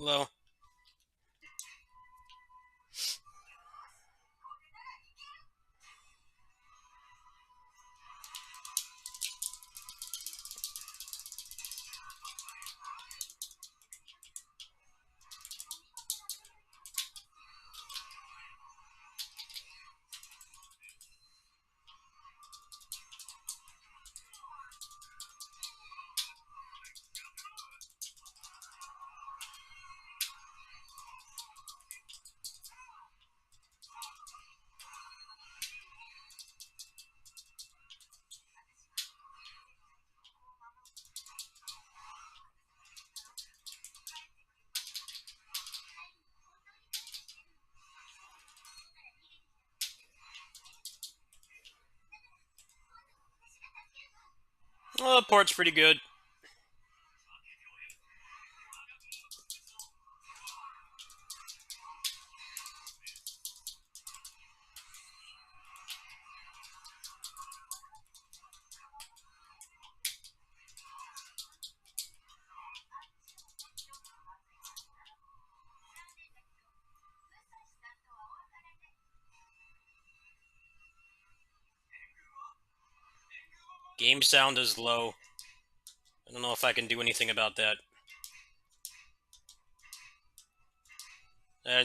Low. Well, the port's pretty good. Game sound is low. I don't know if I can do anything about that.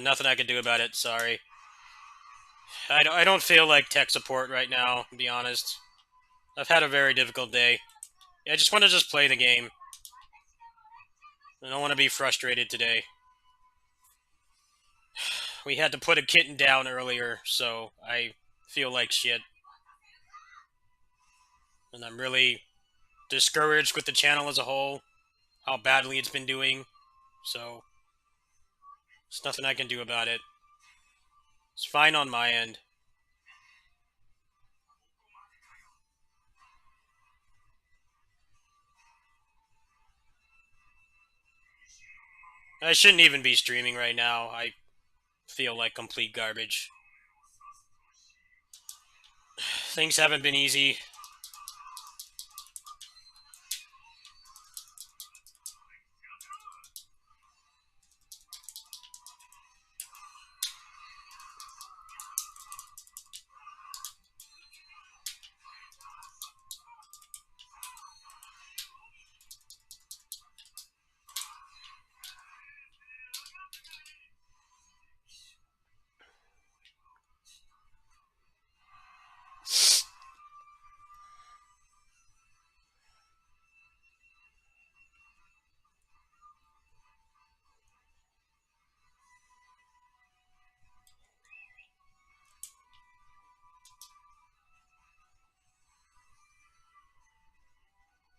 Nothing I can do about it, sorry. I don't feel like tech support right now, to be honest. I've had a very difficult day. I just want to just play the game. I don't want to be frustrated today. We had to put a kitten down earlier, so I feel like shit. And I'm really discouraged with the channel as a whole, how badly it's been doing. So, there's nothing I can do about it. It's fine on my end. I shouldn't even be streaming right now. I feel like complete garbage. Things haven't been easy.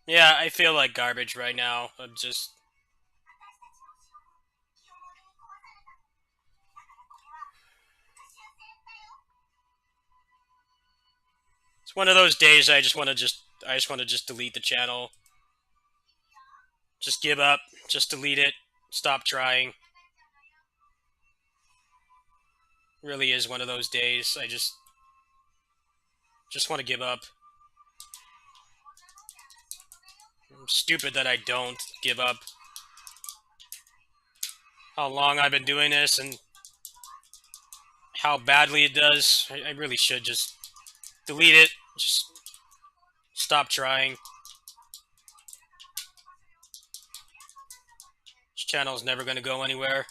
Yeah, I feel like garbage right now. I'm just... It's one of those days I just want to just delete the channel. Just give up. Just delete it. Stop trying. Really is one of those days. I just want to give up. I'm stupid that I don't give up. How long I've been doing this and how badly it does. I really should just delete it. Just stop trying. This channel's never going to go anywhere.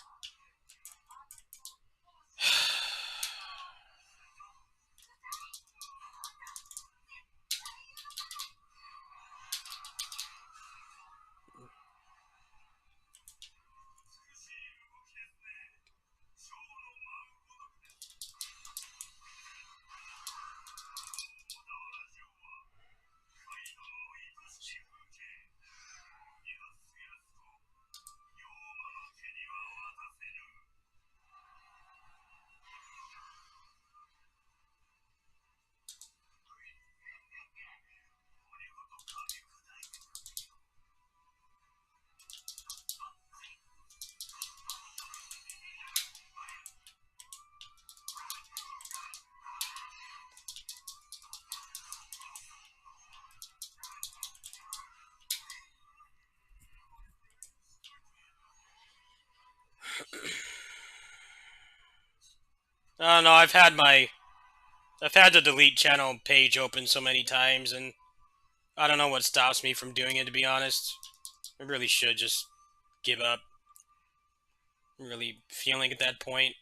I don't know. I've had the delete channel page open so many times, and I don't know what stops me from doing it. To be honest, I really should just give up. I'm really feeling at that point,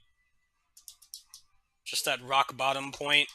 just that rock bottom point.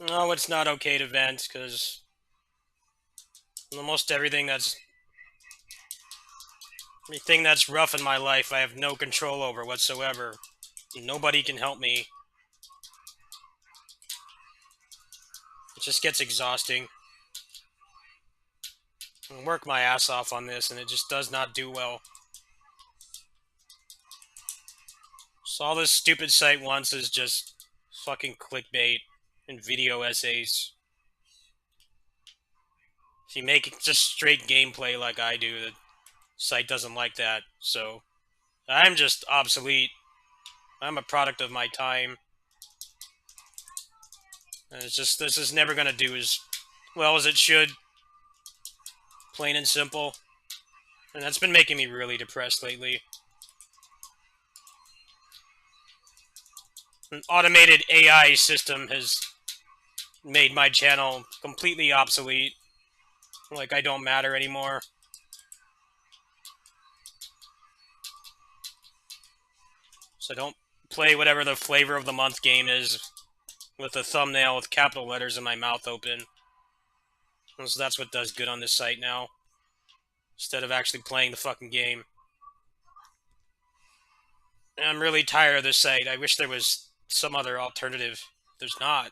No, it's not okay to vent because almost everything that's rough in my life, I have no control over whatsoever. Nobody can help me. It just gets exhausting. I work my ass off on this, and it just does not do well. So all this stupid site wants is just fucking clickbait and video essays. If you make just straight gameplay like I do, the site doesn't like that. So I'm just obsolete. I'm a product of my time. And it's just, this is never gonna do as well as it should. Plain and simple. And that's been making me really depressed lately. An automated AI system has made my channel completely obsolete. Like, I don't matter anymore. So don't play whatever the flavor of the month game is with a thumbnail with capital letters and my mouth open. So that's what does good on this site now. Instead of actually playing the fucking game. And I'm really tired of this site. I wish there was some other alternative. There's not.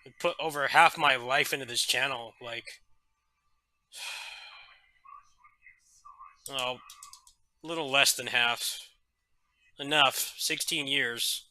I put over half my life into this channel. Like, oh, a little less than half. Enough. 16 years.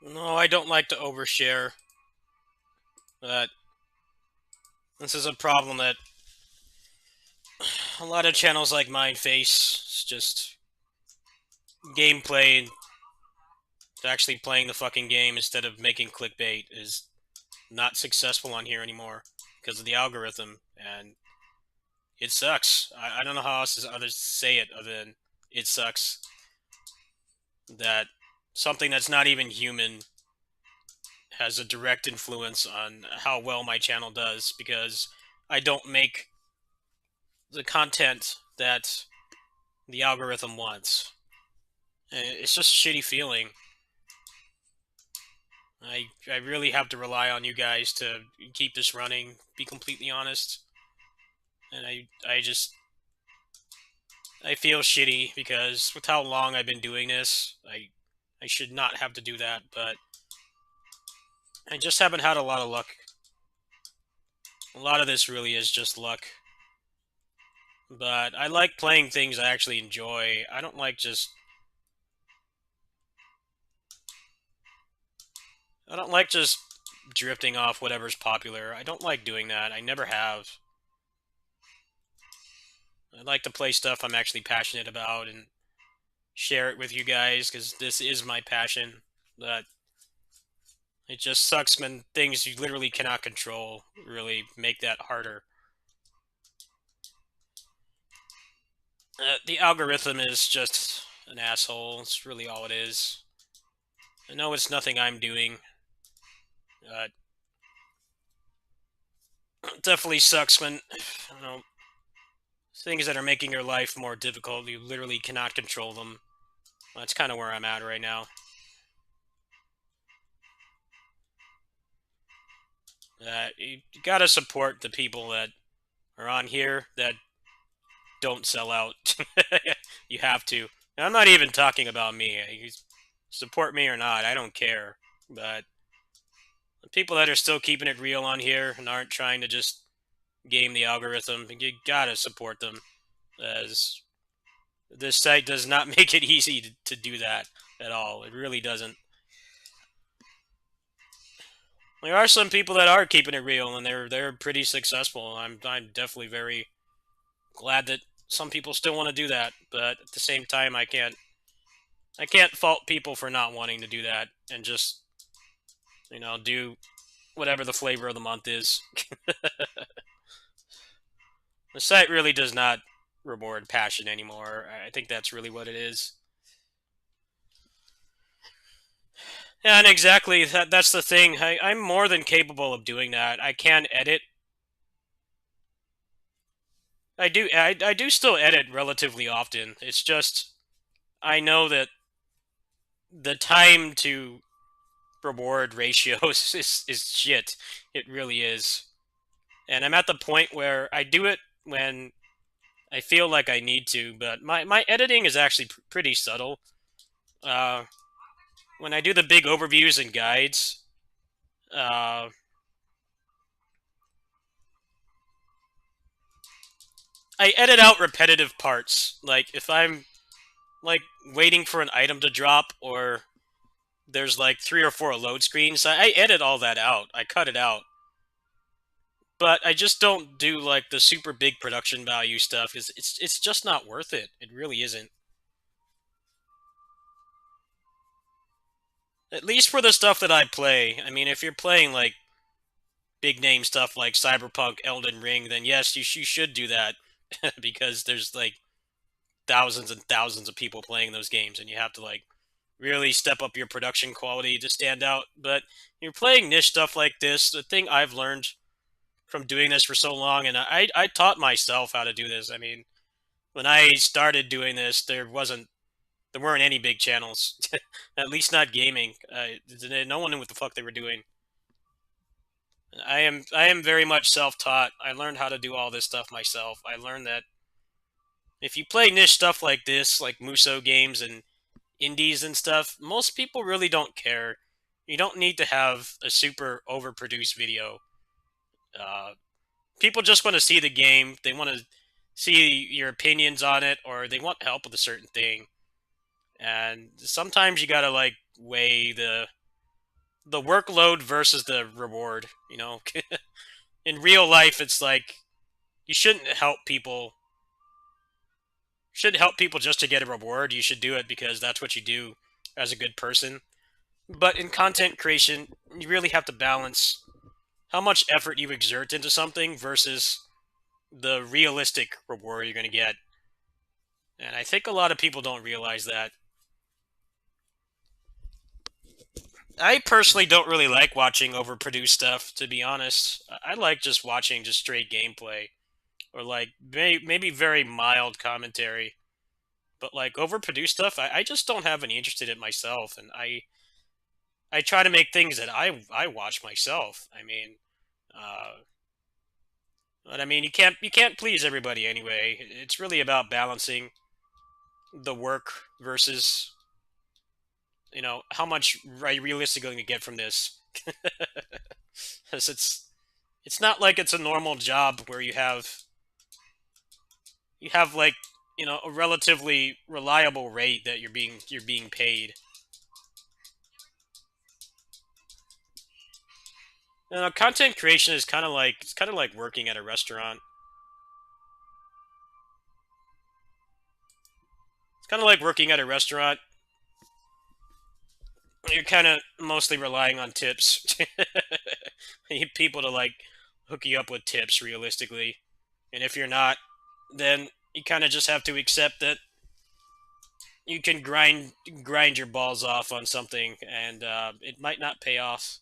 No, I don't like to overshare, but this is a problem that a lot of channels like mine face. It's just gameplay and actually playing the fucking game instead of making clickbait is not successful on here anymore because of the algorithm, and it sucks. I don't know how else others say it other than it sucks that something that's not even human has a direct influence on how well my channel does because I don't make the content that the algorithm wants. It's just a shitty feeling. I really have to rely on you guys to keep this running, be completely honest. And I feel shitty because with how long I've been doing this, I should not have to do that, but I just haven't had a lot of luck. A lot of this really is just luck. But I like playing things I actually enjoy. I don't like just drifting off whatever's popular. I don't like doing that. I never have. I like to play stuff I'm actually passionate about and share it with you guys because this is my passion. But it just sucks when things you literally cannot control really make that harder. The algorithm is just an asshole. It's really all it is. I know it's nothing I'm doing. Uh, it definitely sucks when things that are making your life more difficult, you literally cannot control them. That's kind of where I'm at right now. You gotta support the people that are on here that don't sell out. You have to. And I'm not even talking about me. You support me or not, I don't care. But the people that are still keeping it real on here and aren't trying to just game the algorithm, you gotta support them. As this site does not make it easy to do that at all. It really doesn't. There are some people that are keeping it real and they're pretty successful. I'm definitely very glad that some people still want to do that, but at the same time I can't fault people for not wanting to do that and just do whatever the flavor of the month is. The site really does not reward passion anymore. I think that's really what it is. Yeah, and exactly that's the thing. I'm more than capable of doing that. I can edit. I do still edit relatively often. It's just I know that the time to reward ratios is shit. It really is. And I'm at the point where I do it when I feel like I need to, but my editing is actually pretty subtle. Uh, when I do the big overviews and guides, uh, I edit out repetitive parts. Like if I'm like waiting for an item to drop or there's like 3 or 4 load screens, I edit all that out. I cut it out. But I just don't do like the super big production value stuff. It's just not worth it. It really isn't. At least for the stuff that I play. I mean, if you're playing like big name stuff like Cyberpunk, Elden Ring, then yes, you should do that because there's like thousands and thousands of people playing those games, and you have to like really step up your production quality to stand out. But you're playing niche stuff like this. The thing I've learned from doing this for so long, and I taught myself how to do this. I mean, when I started doing this, there weren't any big channels, at least not gaming. No one knew what the fuck they were doing. I am very much self-taught. I learned how to do all this stuff myself. I learned that if you play niche stuff like this, like Musou games and indies and stuff, most people really don't care. You don't need to have a super overproduced video. Uh, People just want to see the game. They want to see your opinions on it, or they want help with a certain thing. And sometimes you gotta like weigh the workload versus the reward. In real life, it's like you shouldn't help people. Shouldn't help people just to get a reward. You should do it because that's what you do as a good person. But in content creation, you really have to balance how much effort you exert into something versus the realistic reward you're going to get. And I think a lot of people don't realize that. I personally don't really like watching overproduced stuff, to be honest. I like just watching just straight gameplay or like maybe very mild commentary. But like overproduced stuff, I just don't have any interest in it myself, and I try to make things that I watch myself. But I mean you can't please everybody anyway. It's really about balancing the work versus how much are you realistically going to get from this. 'Cause it's not like it's a normal job where you have like a relatively reliable rate that you're being paid. Content creation is kind of like working at a restaurant. It's kind of like working at a restaurant. You're kind of mostly relying on tips. You need people to like hook you up with tips realistically, and if you're not, then you kind of just have to accept that you can grind your balls off on something, and it might not pay off.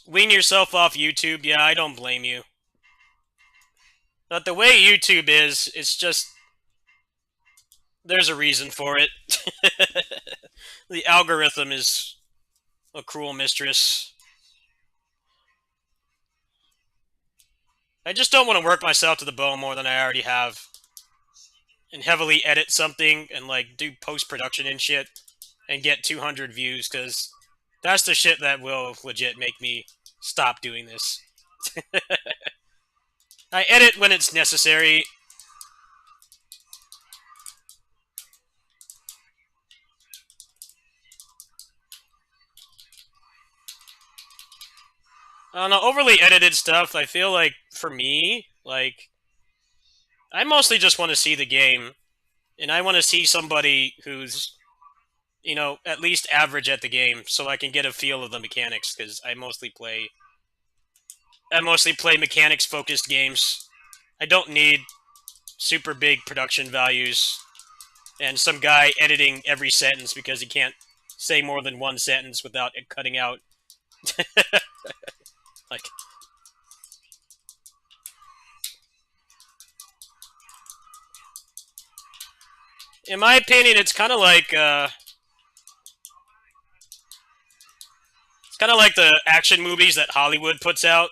Wean yourself off YouTube. Yeah, I don't blame you. But the way YouTube is, it's just there's a reason for it. The algorithm is a cruel mistress. I just don't want to work myself to the bone more than I already have, and heavily edit something and like do post production and shit and get 200 views, because that's the shit that will legit make me stop doing this. I edit when it's necessary. I don't know, overly edited stuff, I feel like, for me, like, I mostly just want to see the game, and I want to see somebody who's, at least average at the game, so I can get a feel of the mechanics, because I mostly play mechanics-focused games. I don't need super big production values and some guy editing every sentence because he can't say more than one sentence without it cutting out. Like, in my opinion, it's kind of like the action movies that Hollywood puts out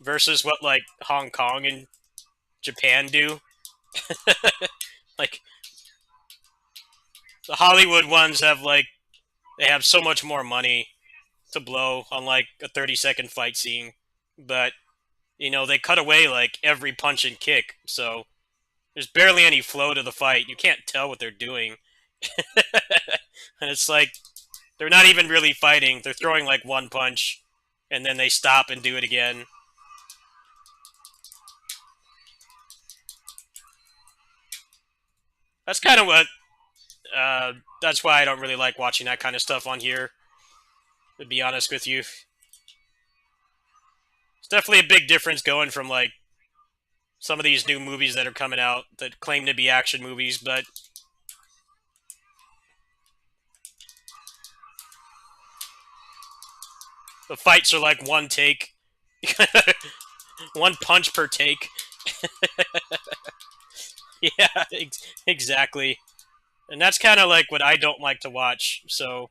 versus what like Hong Kong and Japan do. Like the Hollywood ones they have so much more money to blow on like a 30-second fight scene, but they cut away like every punch and kick, so there's barely any flow to the fight. You can't tell what they're doing. And it's like they're not even really fighting. They're throwing like one punch and then they stop and do it again. That's kind of what that's why I don't really like watching that kind of stuff on here, to be honest with you. It's definitely a big difference going from like some of these new movies that are coming out that claim to be action movies, but the fights are like one take, one punch per take. Yeah, exactly. And that's kind of like what I don't like to watch. So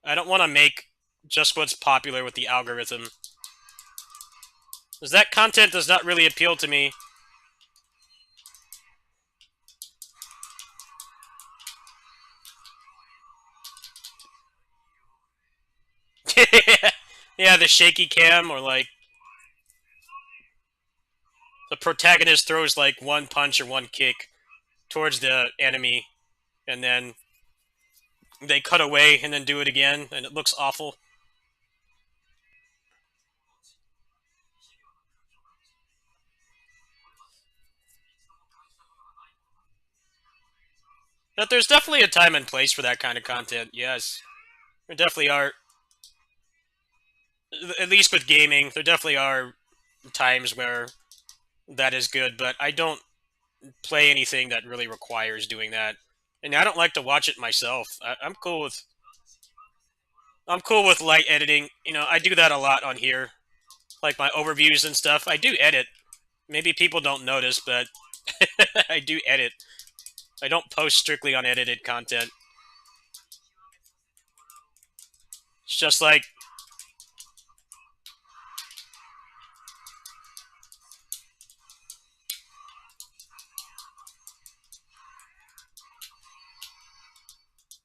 I don't want to make just what's popular with the algorithm. Because that content does not really appeal to me. Yeah, the shaky cam, or like the protagonist throws like one punch or one kick towards the enemy, and then they cut away and then do it again, and it looks awful. But there's definitely a time and place for that kind of content, yes. There definitely are, at least with gaming, there definitely are times where that is good, but I don't play anything that really requires doing that. And I don't like to watch it myself. I'm cool with light editing. You know, I do that a lot on here. Like my overviews and stuff. I do edit. Maybe people don't notice, but I do edit. I don't post strictly on edited content. It's just like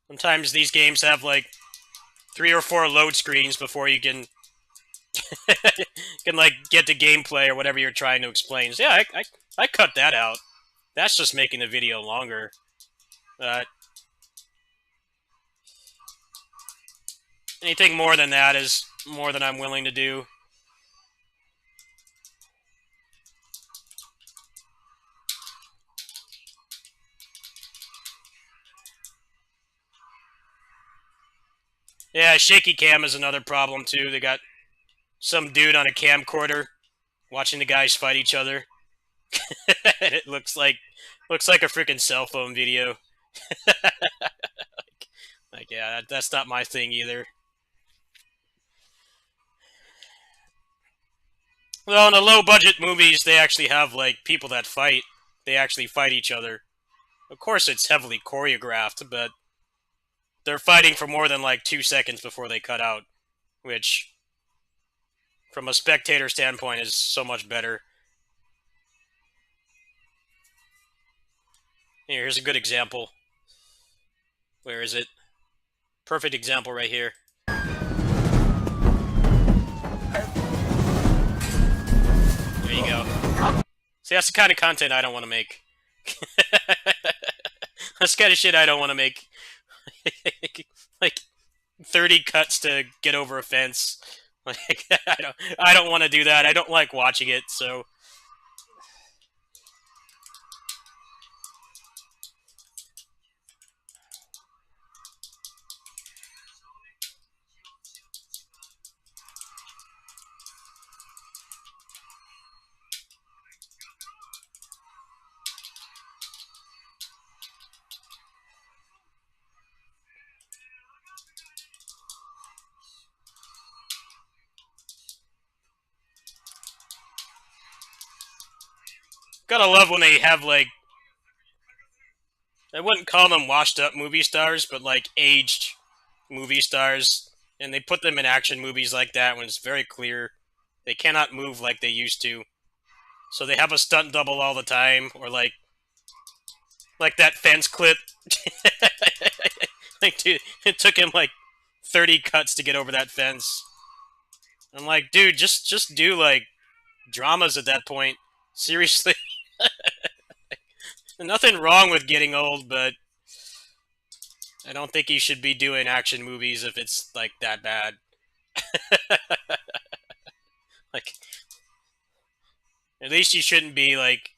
sometimes these games have like 3 or 4 load screens before you can can like get to gameplay or whatever you're trying to explain. So yeah, I cut that out. That's just making the video longer. Uh, Anything more than that is more than I'm willing to do. Yeah, shaky cam is another problem too. They got some dude on a camcorder watching the guys fight each other, and it looks like a freaking cell phone video. Like, yeah, that's not my thing either. Well, in the low budget movies, they actually have like people that fight. They actually fight each other. Of course, it's heavily choreographed, but they're fighting for more than like 2 seconds before they cut out, which, from a spectator standpoint, is so much better. Here's a good example. Where is it? Perfect example right here. There you go. See, that's the kind of content I don't want to make. That's the kind of shit I don't want to make. Like 30 cuts to get over a fence. Like I don't want to do that. I don't like watching it, so gotta love when they have like, I wouldn't call them washed up movie stars, but like aged movie stars, and they put them in action movies like that when it's very clear they cannot move like they used to. So they have a stunt double all the time, or like that fence clip. Like, dude, it took him like 30 cuts to get over that fence. I'm like, dude, just do like dramas at that point. Seriously. Nothing wrong with getting old, but I don't think you should be doing action movies if it's like that bad. Like, at least you shouldn't be like,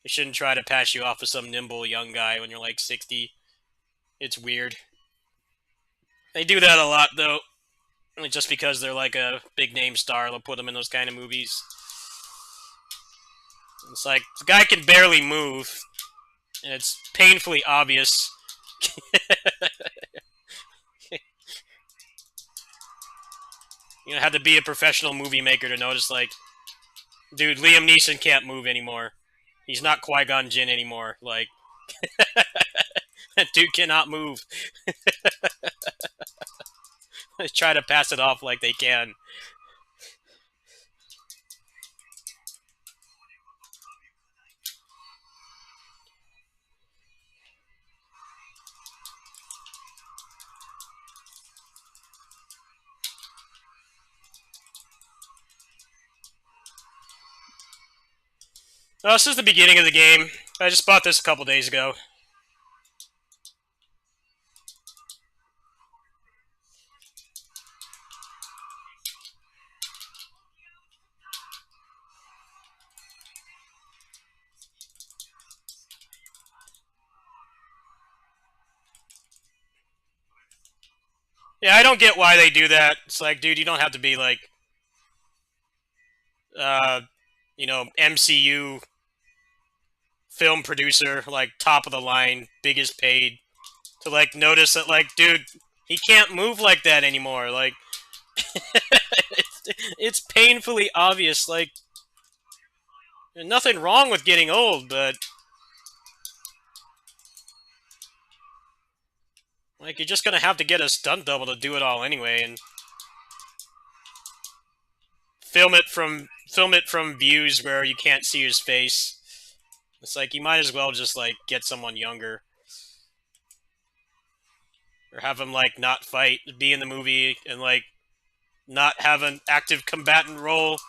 you shouldn't try to pass you off as some nimble young guy when you're like 60. It's weird. They do that a lot though. Just because they're like a big name star, they'll put them in those kind of movies. It's like, the guy can barely move, and it's painfully obvious. You know, had to be a professional movie maker to notice, like, dude, Liam Neeson can't move anymore. He's not Qui-Gon Jinn anymore. Like, that dude cannot move. They try to pass it off like they can. Oh, this is the beginning of the game. I just bought this a couple days ago. Yeah, I don't get why they do that. It's like, dude, you don't have to be like, uh, MCU film producer, like top of the line, biggest paid, to like notice that, like, dude, he can't move like that anymore. Like, it's painfully obvious. Like, nothing wrong with getting old, but like, you're just gonna have to get a stunt double to do it all anyway, and film it from views where you can't see his face. It's like you might as well just like get someone younger or have him like not fight, be in the movie, and like not have an active combatant role.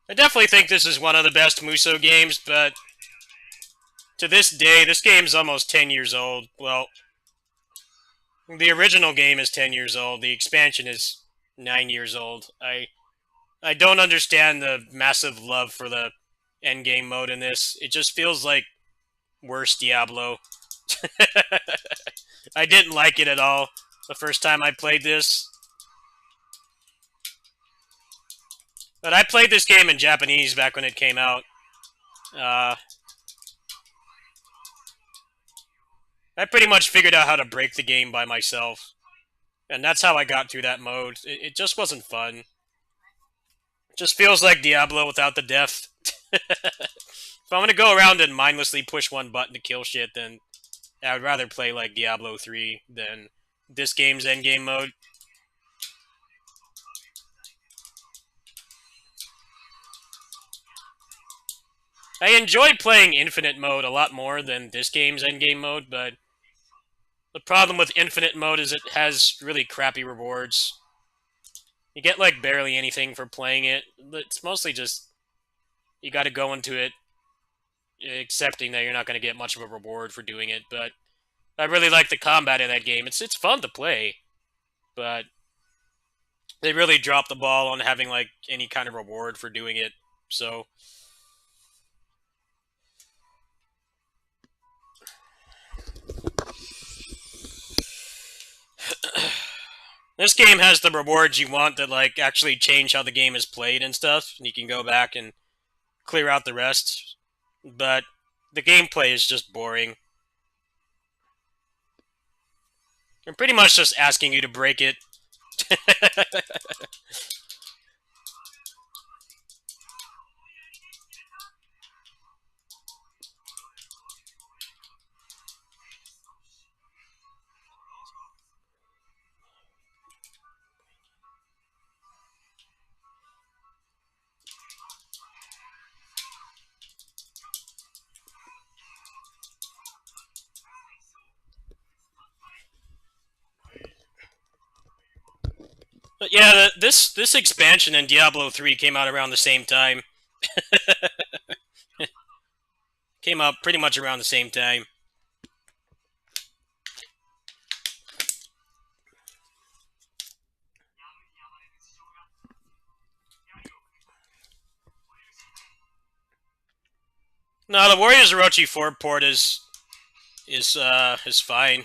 I definitely think this is one of the best Musou games, but to this day, this game's almost 10 years old. Well, the original game is 10 years old. The expansion is 9 years old. I don't understand the massive love for the endgame mode in this. It just feels like worse Diablo. I didn't like it at all the first time I played this. But I played this game in Japanese back when it came out. Uh, I pretty much figured out how to break the game by myself. And that's how I got through that mode. It just wasn't fun. It just feels like Diablo without the death. If I'm gonna go around and mindlessly push one button to kill shit, then I would rather play like Diablo 3 than this game's endgame mode. I enjoy playing Infinite mode a lot more than this game's endgame mode, but the problem with Infinite mode is it has really crappy rewards. You get like barely anything for playing it. It's mostly just you got to go into it accepting that you're not going to get much of a reward for doing it. But I really like the combat in that game. It's fun to play, but they really dropped the ball on having like any kind of reward for doing it. So this game has the rewards you want that like actually change how the game is played and stuff, and you can go back and clear out the rest. But the gameplay is just boring. I'm pretty much just asking you to break it. But yeah, this expansion in Diablo 3 came out around the same time. Came out pretty much around the same time. No, the Warriors Orochi 4 port is fine.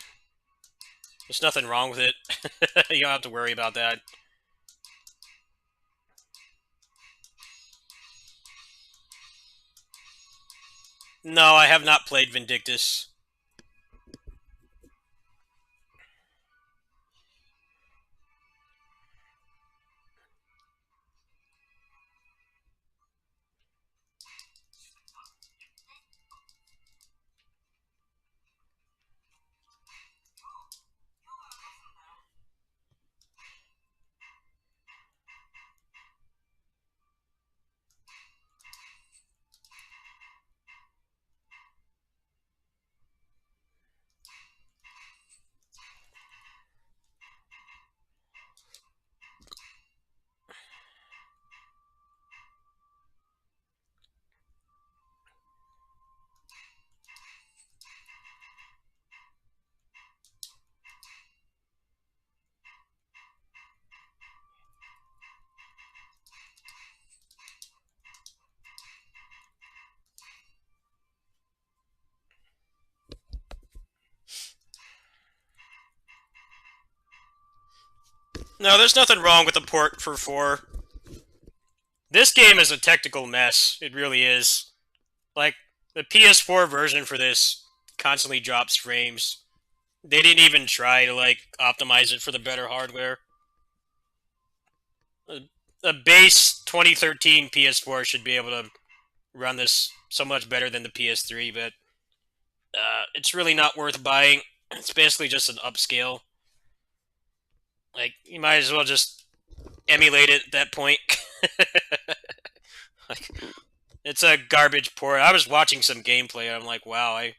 There's nothing wrong with it. You don't have to worry about that. No, I have not played Vindictus. No, there's nothing wrong with the port for 4. This game is a technical mess. It really is. Like, the PS4 version for this constantly drops frames. They didn't even try to, like, optimize it for the better hardware. A base 2013 PS4 should be able to run this so much better than the PS3, but it's really not worth buying. It's basically just an upscale. Like, you might as well just emulate it at that point. Like, it's a garbage port. I was watching some gameplay and I'm like, wow, I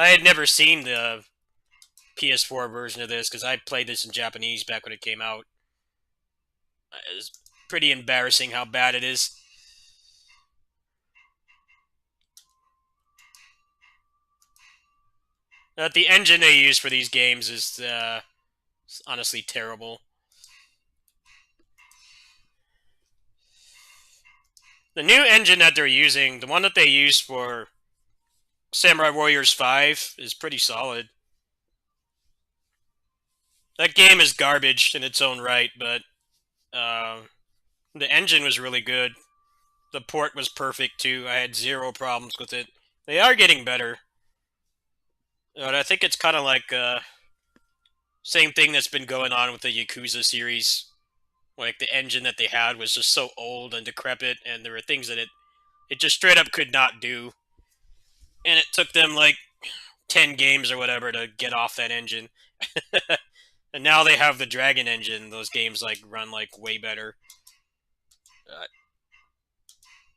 had never seen the PS4 version of this because I played this in Japanese back when it came out. It's pretty embarrassing how bad it is. The engine they use for these games is honestly terrible. The new engine that they're using, the one that they use for Samurai Warriors 5, is pretty solid. That game is garbage in its own right, but uh, the engine was really good. The port was perfect too. I had zero problems with it. They are getting better, but I think it's kind of like same thing that's been going on with the Yakuza series. Like the engine that they had was just so old and decrepit, and there were things that it just straight up could not do. And it took them like 10 games or whatever to get off that engine. And now they have the Dragon engine. Those games like run like way better. Uh,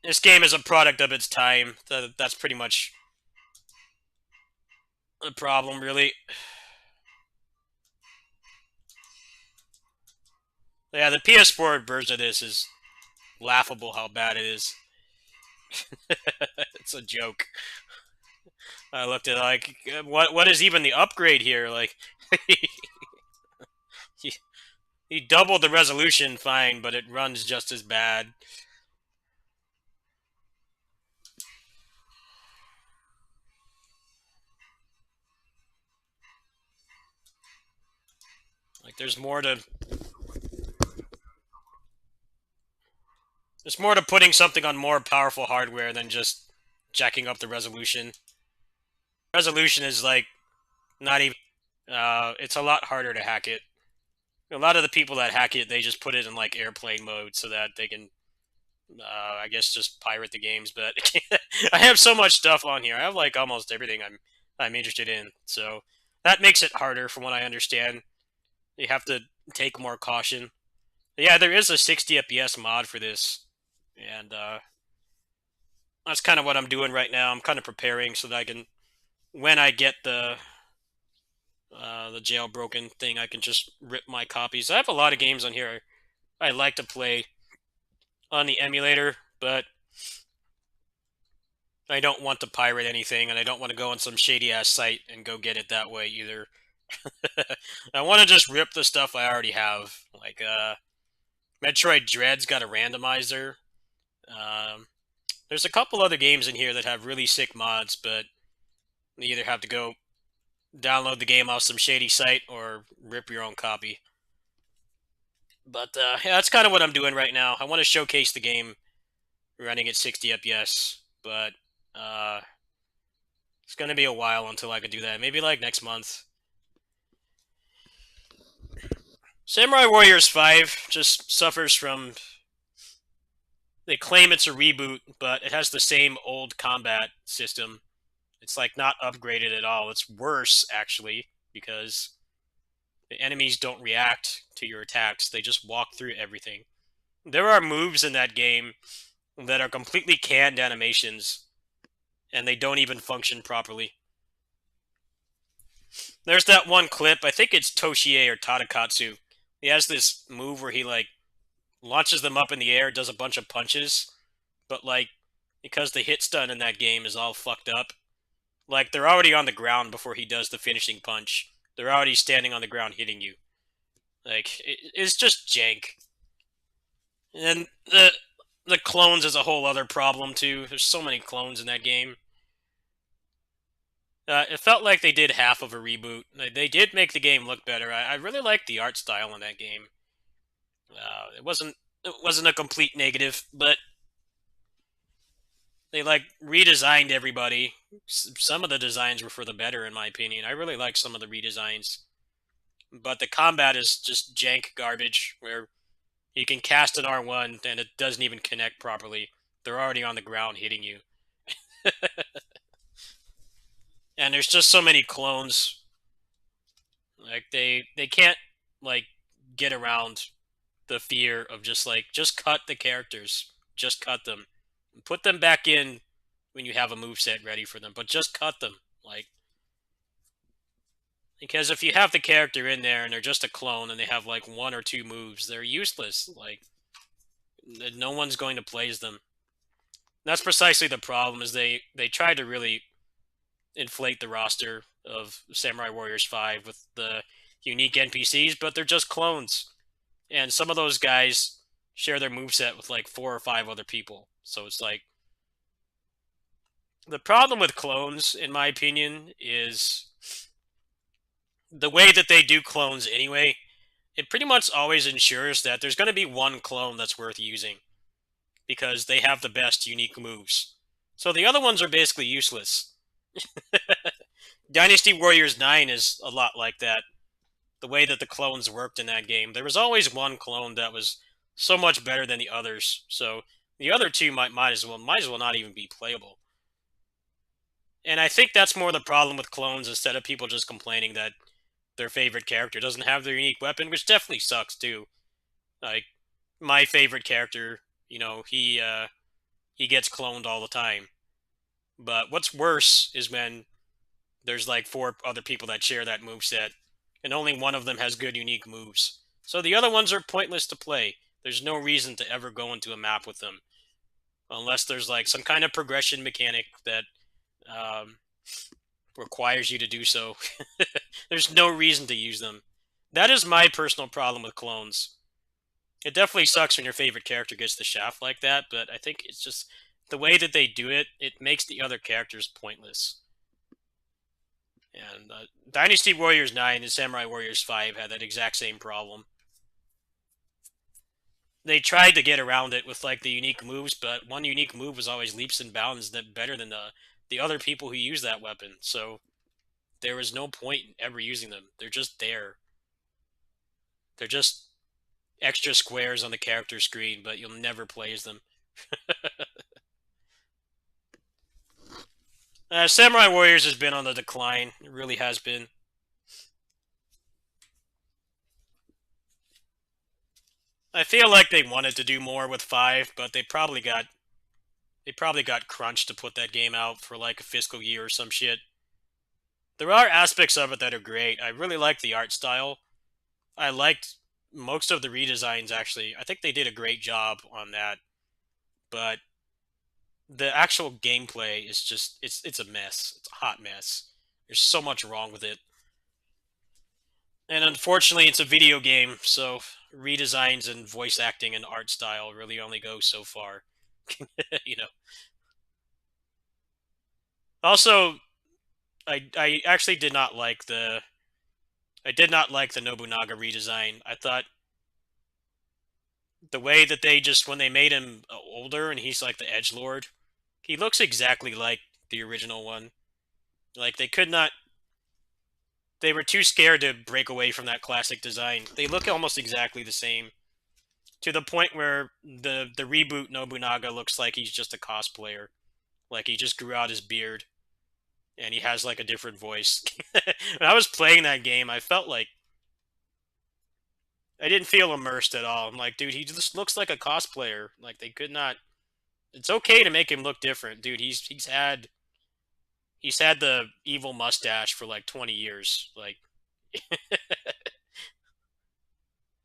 this game is a product of its time. That's pretty much the problem, really. Yeah, the PS4 version of this is laughable how bad it is. It's a joke. I looked at like what is even the upgrade here? Like he, he doubled the resolution, fine, but it runs just as bad. Like there's more to putting something on more powerful hardware than just jacking up the resolution. Resolution is like not even. It's a lot harder to hack it. A lot of the people that hack it, they just put it in like airplane mode so that they can, I guess, just pirate the games. But I have so much stuff on here. I have like almost everything I'm interested in. So that makes it harder, from what I understand. You have to take more caution. Yeah, there is a 60 FPS mod for this, and that's kind of what I'm doing right now. I'm kind of preparing so that I can, when I get the jailbroken thing, I can just rip my copies. I have a lot of games on here I like to play on the emulator, but I don't want to pirate anything, and I don't want to go on some shady ass site and go get it that way either. I want to just rip the stuff I already have. Like Metroid Dread's got a randomizer. Um, there's a couple other games in here that have really sick mods, but you either have to go download the game off some shady site or rip your own copy. But yeah, that's kind of what I'm doing right now. I want to showcase the game running at 60 FPS, but uh, it's going to be a while until I can do that. Maybe like next month. Samurai Warriors 5 just suffers from. They claim it's a reboot, but it has the same old combat system. It's like not upgraded at all. It's worse, actually, because the enemies don't react to your attacks, they just walk through everything. There are moves in that game that are completely canned animations, and they don't even function properly. There's that one clip, I think it's Toshie or Tadakatsu. He has this move where he like launches them up in the air, does a bunch of punches, but like because the hit stun in that game is all fucked up, like they're already on the ground before he does the finishing punch. They're already standing on the ground hitting you. Like it's just jank. And the clones is a whole other problem too. There's so many clones in that game. It felt like they did half of a reboot. They did make the game look better. I really liked the art style in that game. It wasn't a complete negative, but they like redesigned everybody. Some of the designs were for the better, in my opinion. I really like some of the redesigns, but the combat is just jank garbage. Where you can cast an R1 and it doesn't even connect properly. They're already on the ground hitting you. And there's just so many clones. Like they can't like get around the fear of just cut the characters. Just cut them. Put them back in when you have a moveset ready for them, but just cut them. Like because if you have the character in there and they're just a clone and they have like one or two moves, they're useless. Like no one's going to play as them. That's precisely the problem. Is they tried to really inflate the roster of Samurai Warriors 5 with the unique NPCs, but they're just clones. And some of those guys share their moveset with like 4 or 5 other people. So it's like the problem with clones, in my opinion, is the way that they do clones anyway. It pretty much always ensures that there's going to be one clone that's worth using because they have the best unique moves. So the other ones are basically useless. Dynasty Warriors 9 is a lot like that. The way that the clones worked in that game. There was always one clone that was so much better than the others. So the other two might as well not even be playable. And I think that's more the problem with clones instead of people just complaining that their favorite character doesn't have their unique weapon, which definitely sucks too. Like my favorite character, he gets cloned all the time. But what's worse is when there's like 4 other people that share that move set, and only one of them has good unique moves. So the other ones are pointless to play. There's no reason to ever go into a map with them, unless there's like some kind of progression mechanic that um, requires you to do so. There's no reason to use them. That is my personal problem with clones. It definitely sucks when your favorite character gets the shaft like that, but I think it's just the way that they do it, it makes the other characters pointless. And Dynasty Warriors 9 and Samurai Warriors 5 had that exact same problem. They tried to get around it with like the unique moves, but one unique move was always leaps and bounds that better than the other people who use that weapon. So there was no point in ever using them. They're just there. They're just extra squares on the character screen, but you'll never play as them. Samurai Warriors has been on the decline. It really has been. I feel like they wanted to do more with 5, but they probably got crunched to put that game out for like a fiscal year or some shit. There are aspects of it that are great. I really like the art style. I liked most of the redesigns actually, I think they did a great job on that, but the actual gameplay is just it's a mess. It's a hot mess. There's so much wrong with it. And unfortunately, it's a video game, so redesigns and voice acting and art style really only go so far. you know. Also, I actually did not like the Nobunaga redesign. I thought the way that they just when they made him older and he's like the edge lord, he looks exactly like the original one. Like they could not. They were too scared to break away from that classic design. They look almost exactly the same to the point where the reboot Nobunaga looks like he's just a cosplayer. Like he just grew out his beard and he has like a different voice. When I was playing that game, I felt like I didn't feel immersed at all. I'm like, dude, he just looks like a cosplayer. Like they could not. It's okay to make him look different, dude. He's had the evil mustache for like 20 years. Like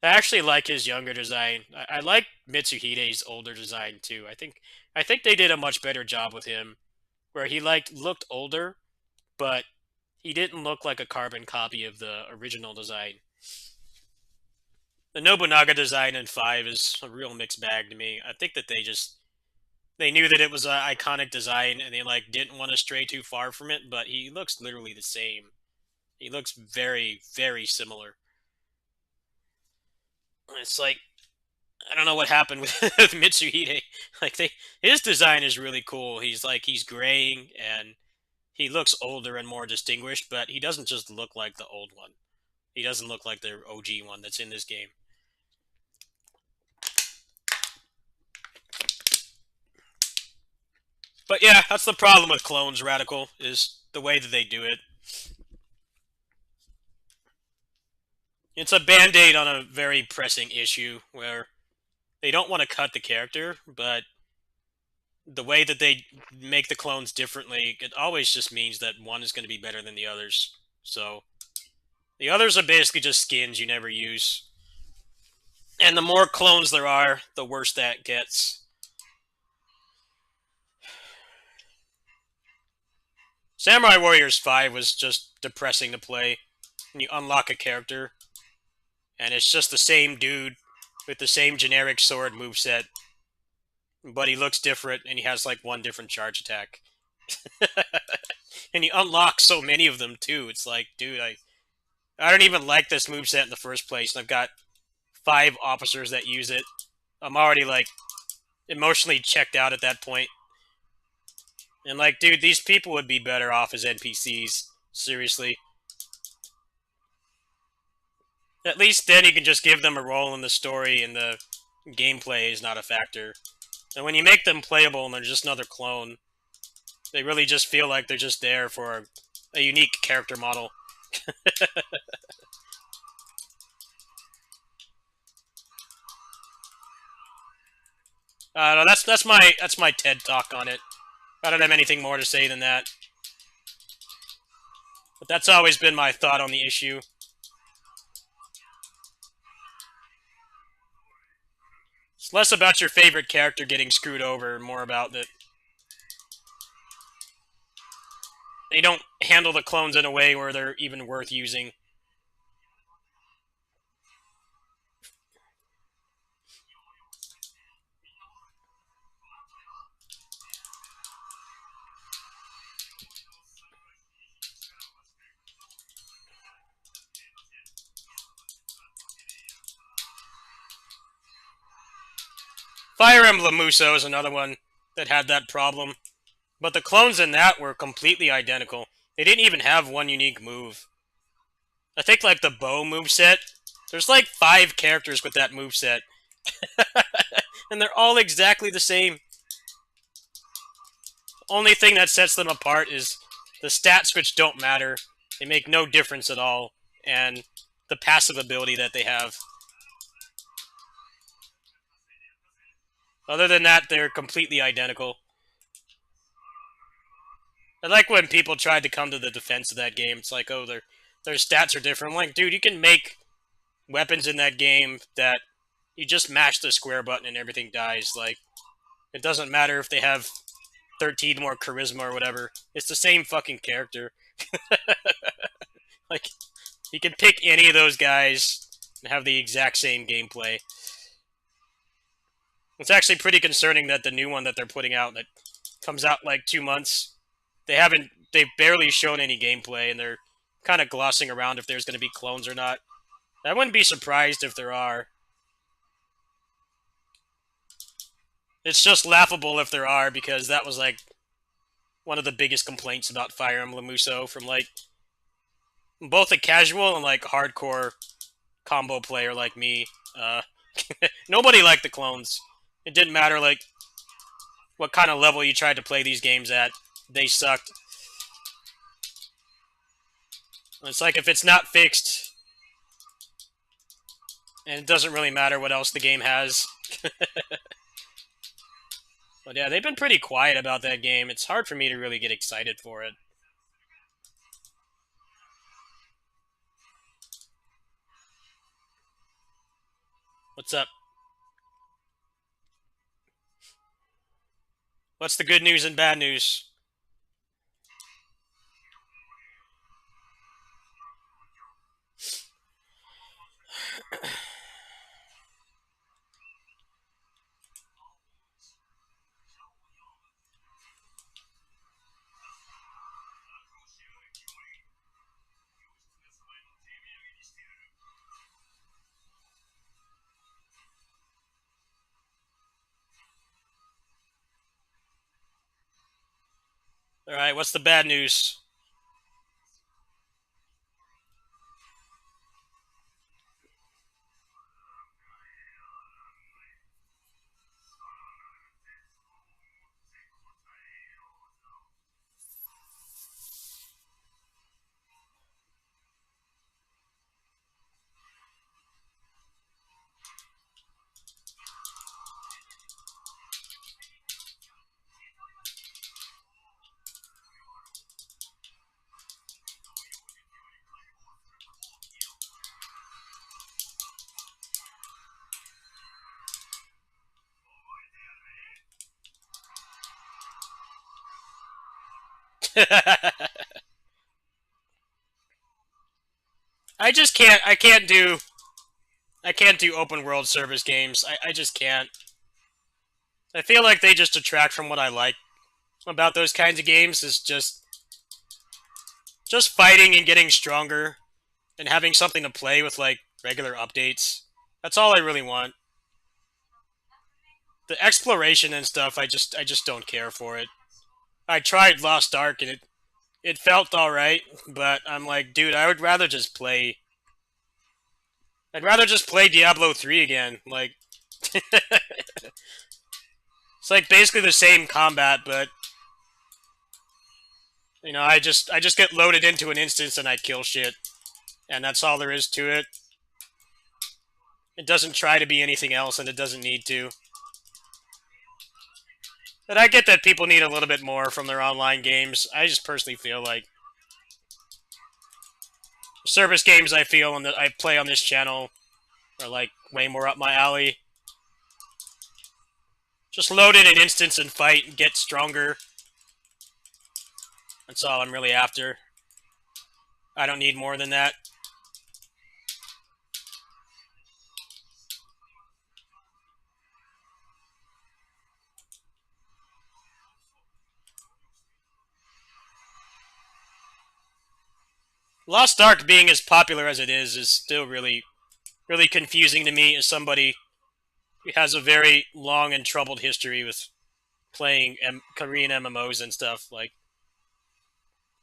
I actually like his younger design. I like Mitsuhide's older design too. I think they did a much better job with him, where he like looked older, but he didn't look like a carbon copy of the original design. The Nobunaga design in 5 is a real mixed bag to me. I think that they knew that it was an iconic design and they like didn't want to stray too far from it, but he looks literally the same. He looks very, very similar. It's like I don't know what happened with, with Mitsuhide. Like his design is really cool. He's graying and he looks older and more distinguished, but he doesn't just look like the old one. He doesn't look like the OG one that's in this game. But yeah, that's the problem with clones, Radical, is the way that they do it. It's a band-aid on a very pressing issue where they don't want to cut the character, but the way that they make the clones differently, it always just means that one is going to be better than the others. So the others are basically just skins you never use. And the more clones there are, the worse that gets. Samurai Warriors 5 was just depressing to play. When you unlock a character, and it's just the same dude with the same generic sword moveset, but he looks different and he has like one different charge attack. And you unlock so many of them too. It's like, dude, I don't even like this moveset in the first place, and I've got 5 officers that use it. I'm already like emotionally checked out at that point. And like, dude, these people would be better off as NPCs. Seriously. At least then you can just give them a role in the story and the gameplay is not a factor. And when you make them playable and they're just another clone, they really just feel like they're just there for a unique character model. No, that's my TED talk on it. I don't have anything more to say than that. But that's always been my thought on the issue. It's less about your favorite character getting screwed over, and more about that they don't handle the clones in a way where they're even worth using. Fire Emblem Musou is another one that had that problem. But the clones in that were completely identical. They didn't even have one unique move. I think like the bow moveset, there's like 5 characters with that moveset. And they're all exactly the same. The only thing that sets them apart is the stats, which don't matter. They make no difference at all. And the passive ability that they have. Other than that, they're completely identical. I like when people tried to come to the defense of that game. It's like, oh, their stats are different. I'm like, dude, you can make weapons in that game that you just mash the square button and everything dies. Like, it doesn't matter if they have 13 more charisma or whatever. It's the same fucking character. Like, you can pick any of those guys and have the exact same gameplay. It's actually pretty concerning that the new one that they're putting out that comes out like 2 months, they've barely shown any gameplay, and they're kind of glossing around if there's going to be clones or not. I wouldn't be surprised if there are. It's just laughable if there are, because that was like one of the biggest complaints about Fire Emblem Musou from like both a casual and like hardcore combo player like me. Nobody liked the clones. It didn't matter like what kind of level you tried to play these games at. They sucked. It's like if it's not fixed, and it doesn't really matter what else the game has. But yeah, they've been pretty quiet about that game. It's hard for me to really get excited for it. What's up? What's the good news and bad news? Alright, what's the bad news? I can't do open world service games. I just can't. I feel like they just detract from what I like about those kinds of games, is just fighting and getting stronger and having something to play with like regular updates. That's all I really want. The exploration and stuff, I just don't care for it. I tried Lost Ark and it felt all right, but I'm like, dude, I'd rather just play Diablo 3 again. Like, it's like basically the same combat, but you know, I just get loaded into an instance and I kill shit, and that's all there is to it. It doesn't try to be anything else, and it doesn't need to. But I get that people need a little bit more from their online games. I just personally feel like service games I feel and that I play on this channel are like way more up my alley. Just load in an instance and fight and get stronger. That's all I'm really after. I don't need more than that. Lost Ark being as popular as it is still really, really confusing to me as somebody who has a very long and troubled history with playing Korean MMOs and stuff. Like,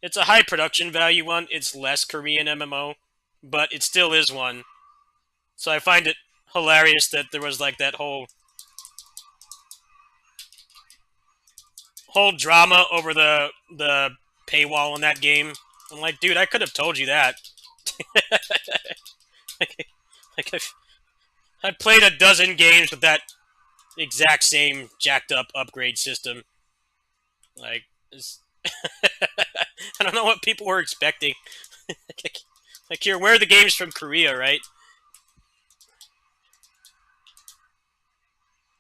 it's a high production value one. It's less Korean MMO, but it still is one. So I find it hilarious that there was like that whole drama over the paywall in that game. I'm like, dude, I could have told you that. like I played a dozen games with that exact same jacked up upgrade system. Like, I don't know what people were expecting. Like, you're aware the game's from Korea, right?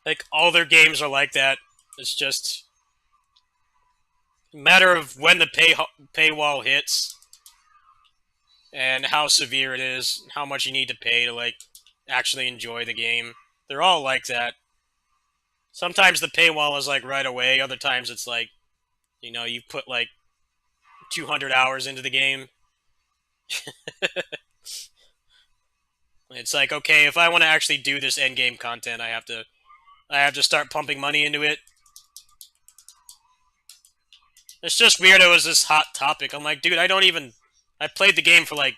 Like, all their games are like that. It's just a matter of when the paywall hits and how severe it is, how much you need to pay to, like, actually enjoy the game. They're all like that. Sometimes the paywall is, like, right away. Other times it's like, you put, like, 200 hours into the game. It's like, okay, if I want to actually do this end game content, I have to start pumping money into it. It's just weird it was this hot topic. I'm like, dude, I played the game for like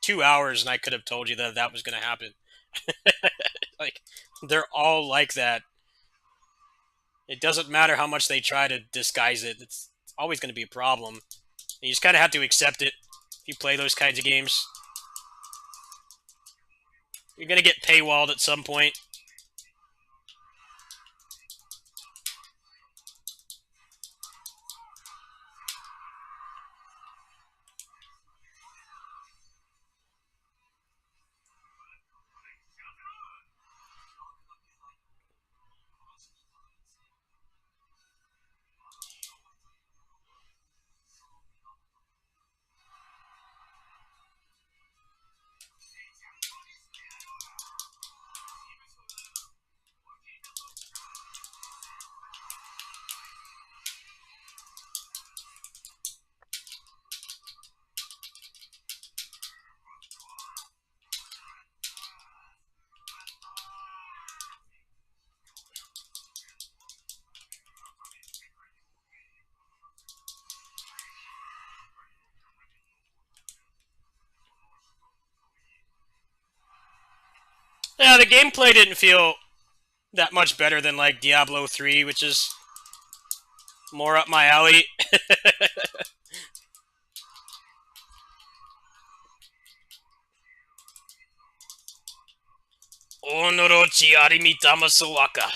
2 hours and I could have told you that that was going to happen. Like, they're all like that. It doesn't matter how much they try to disguise it. It's always going to be a problem. You just kind of have to accept it if you play those kinds of games. You're going to get paywalled at some point. Yeah, the gameplay didn't feel that much better than like Diablo 3, which is more up my alley. Onorochi Arimitama Sawaka.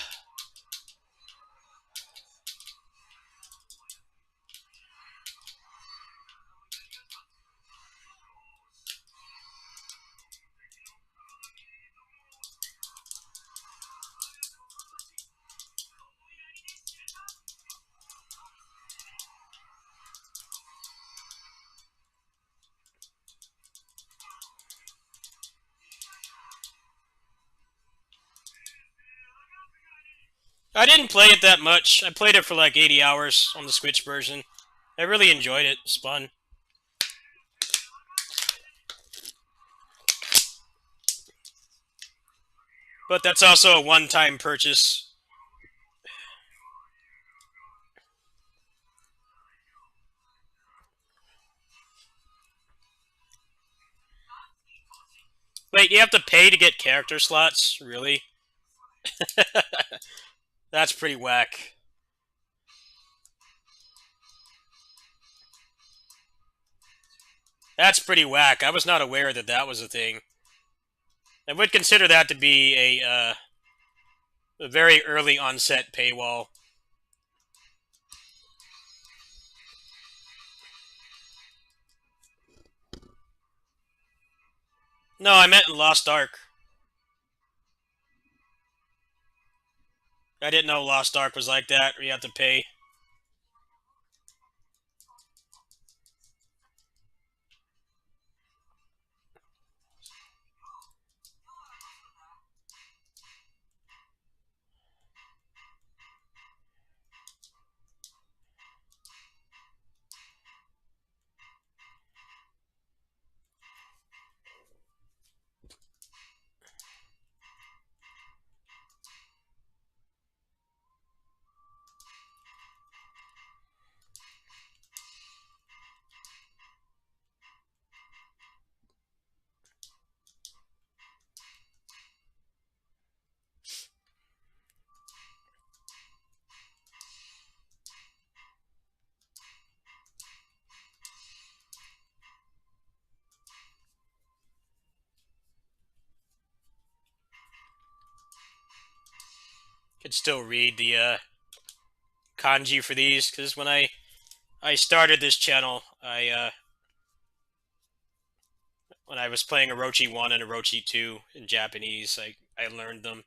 I didn't play it that much. I played it for like 80 hours on the Switch version. I really enjoyed it. It's fun. But that's also a one-time purchase. Wait, you have to pay to get character slots? Really? That's pretty whack. That's pretty whack. I was not aware that that was a thing. I would consider that to be a very early onset paywall. No, I meant in Lost Ark. I didn't know Lost Ark was like that, where you have to pay. Could still read the kanji for these, because when I started this channel, when I was playing Orochi 1 and Orochi 2 in Japanese, I learned them.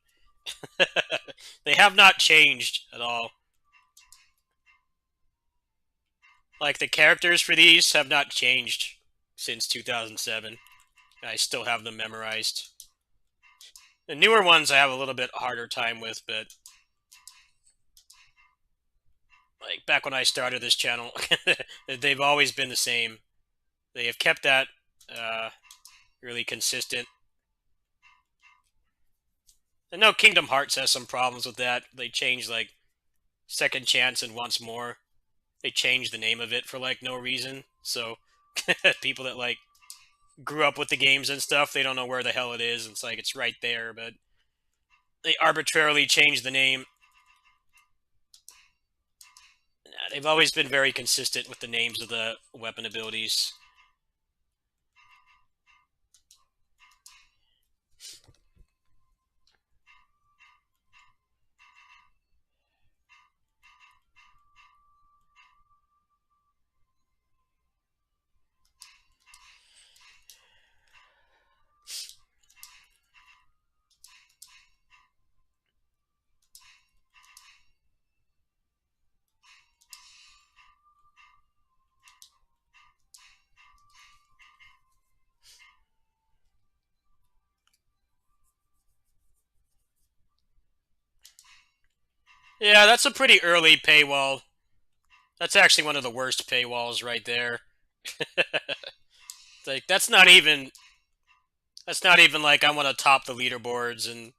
They have not changed at all. Like, the characters for these have not changed since 2007. I still have them memorized. The newer ones I have a little bit harder time with, but like back when I started this channel, they've always been the same. They have kept that uh, really consistent. I know Kingdom Hearts has some problems with that. They changed like Second Chance and Once More. They changed the name of it for like no reason. So people that like grew up with the games and stuff, they don't know where the hell it is. It's like it's right there, but they arbitrarily changed the name. They've always been very consistent with the names of the weapon abilities. Yeah, that's a pretty early paywall. That's actually one of the worst paywalls right there. Like that's not even like I want to top the leaderboards and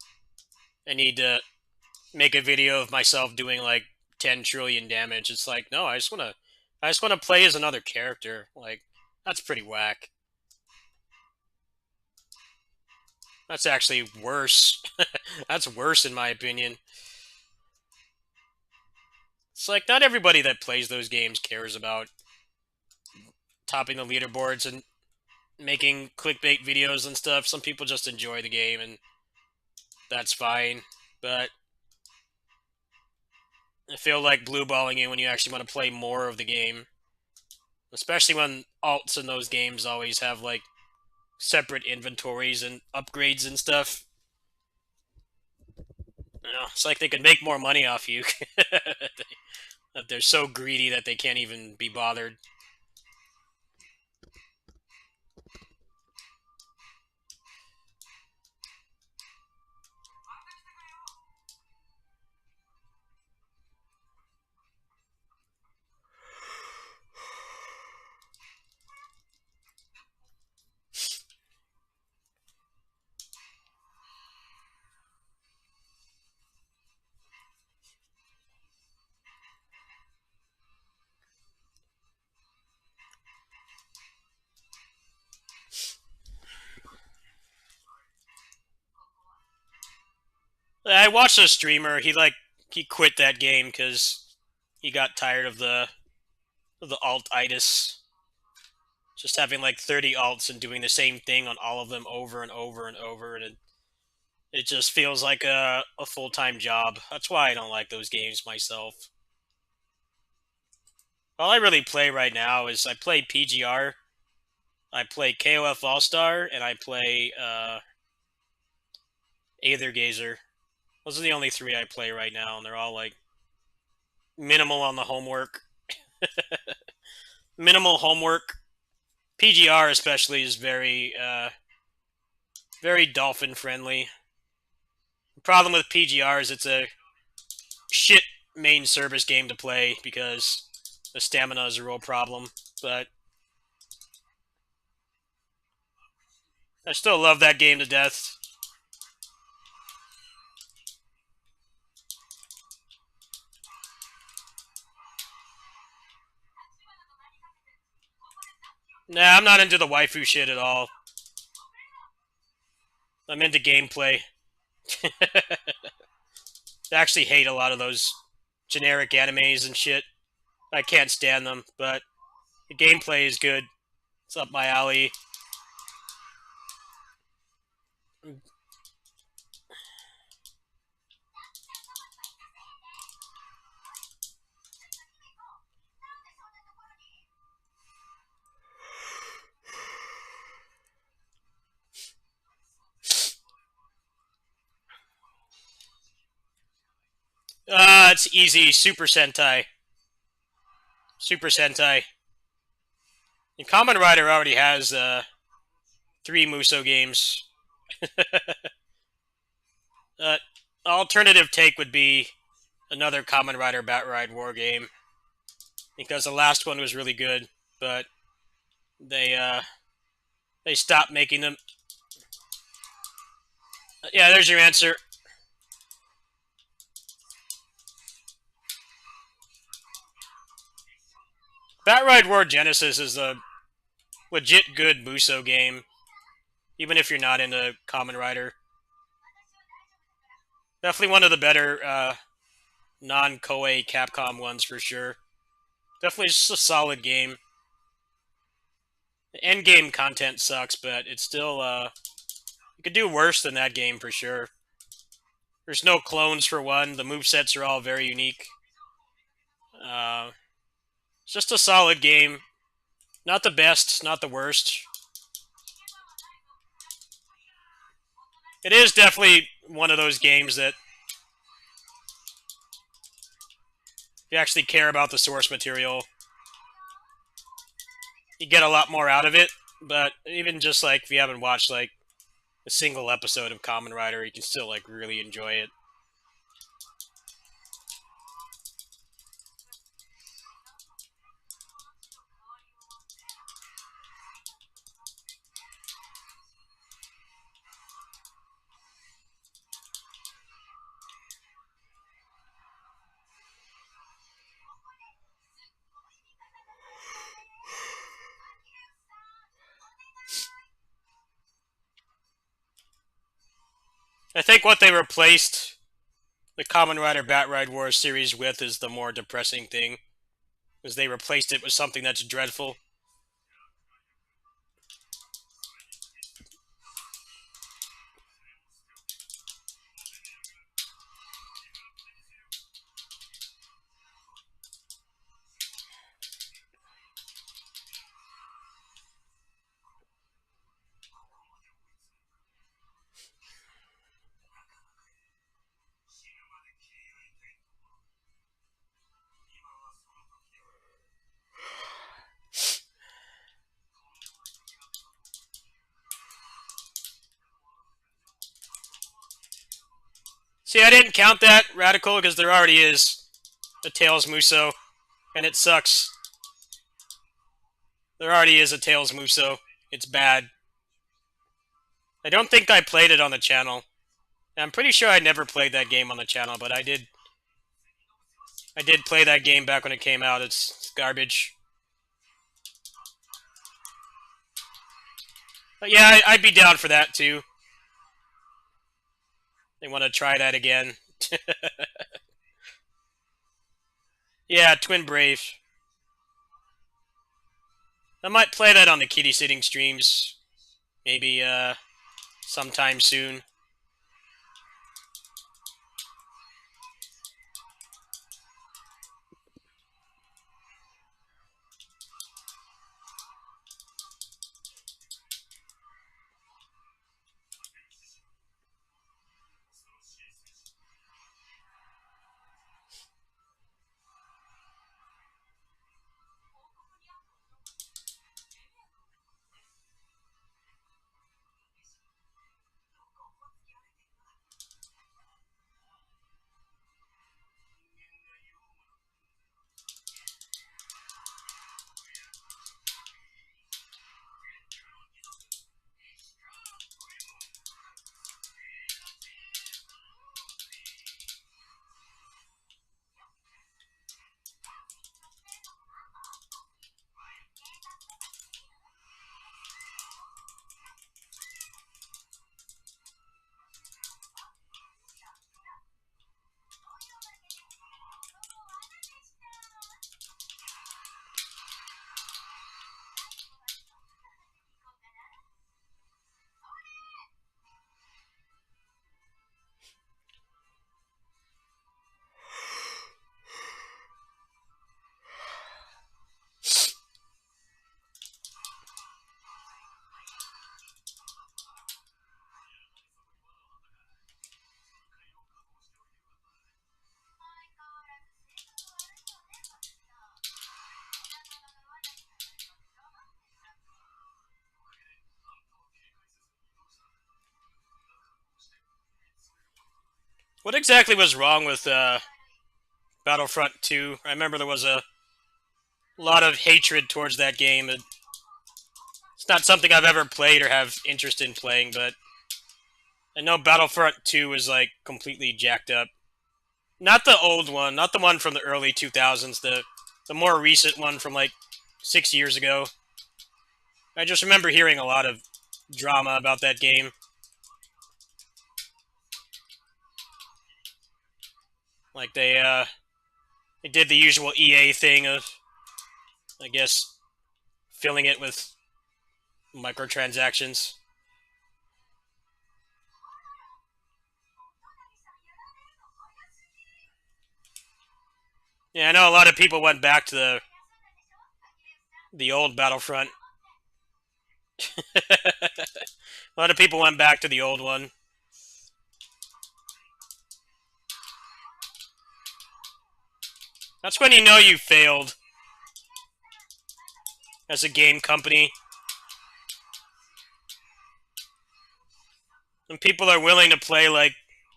I need to make a video of myself doing like 10 trillion damage. It's like, no, I just want to play as another character. Like that's pretty whack. That's actually worse. That's worse in my opinion. It's like not everybody that plays those games cares about topping the leaderboards and making clickbait videos and stuff. Some people just enjoy the game and that's fine. But I feel like blue balling you when you actually want to play more of the game. Especially when alts in those games always have like separate inventories and upgrades and stuff. It's like they could make more money off you. That they're so greedy that they can't even be bothered. I watched a streamer. He quit that game because he got tired of the alt-itis. Just having like 30 alts and doing the same thing on all of them over and over and over, and it just feels like a full-time job. That's why I don't like those games myself. All I really play right now is I play PGR, I play KOF All Star, and I play Aether Gazer. Those are the only three I play right now, and they're all like minimal on the homework. Minimal homework. PGR especially is very dolphin friendly. The problem with PGR is it's a shit main service game to play because the stamina is a real problem. But I still love that game to death. Nah, I'm not into the waifu shit at all. I'm into gameplay. I actually hate a lot of those generic animes and shit. I can't stand them, but the gameplay is good. It's up my alley. That's easy. Super Sentai. Super Sentai. And Kamen Rider already has 3 Musou games. uh, Alternative take would be another Kamen Rider Bat Ride War game, because the last one was really good, but they stopped making them. Yeah, there's your answer. Bat Ride War Genesis is a legit good Musou game, even if you're not into Kamen Rider. Definitely one of the better non-Koei Capcom ones for sure. Definitely just a solid game. The end game content sucks, but it's still you could do worse than that game for sure. There's no clones for one. The movesets are all very unique. It's just a solid game. Not the best, not the worst. It is definitely one of those games that if you actually care about the source material, you get a lot more out of it. But even just like if you haven't watched like a single episode of Kamen Rider, you can still like really enjoy it. I think what they replaced the Kamen Rider Bat Ride Wars series with is the more depressing thing, because they replaced it with something that's dreadful. See, I didn't count that, Radical, because there already is a Tails Musou, and it sucks. There already is a Tails Musou. It's bad. I don't think I played it on the channel. I'm pretty sure I never played that game on the channel, but I did. I did play that game back when it came out. It's garbage. But yeah, I'd be down for that too. They want to try that again. Yeah, Twin Brave. I might play that on the kitty sitting streams. Maybe sometime soon. What exactly was wrong with Battlefront 2? I remember there was a lot of hatred towards that game. It's not something I've ever played or have interest in playing, but I know Battlefront 2 is like completely jacked up. Not the old one, not the one from the early 2000s, the more recent one from like 6 years ago. I just remember hearing a lot of drama about that game. Like they did the usual EA thing of, I guess, filling it with microtransactions. Yeah, I know a lot of people went back to the old Battlefront. A lot of people went back to the old one. That's when you know you failed as a game company. When people are willing to play like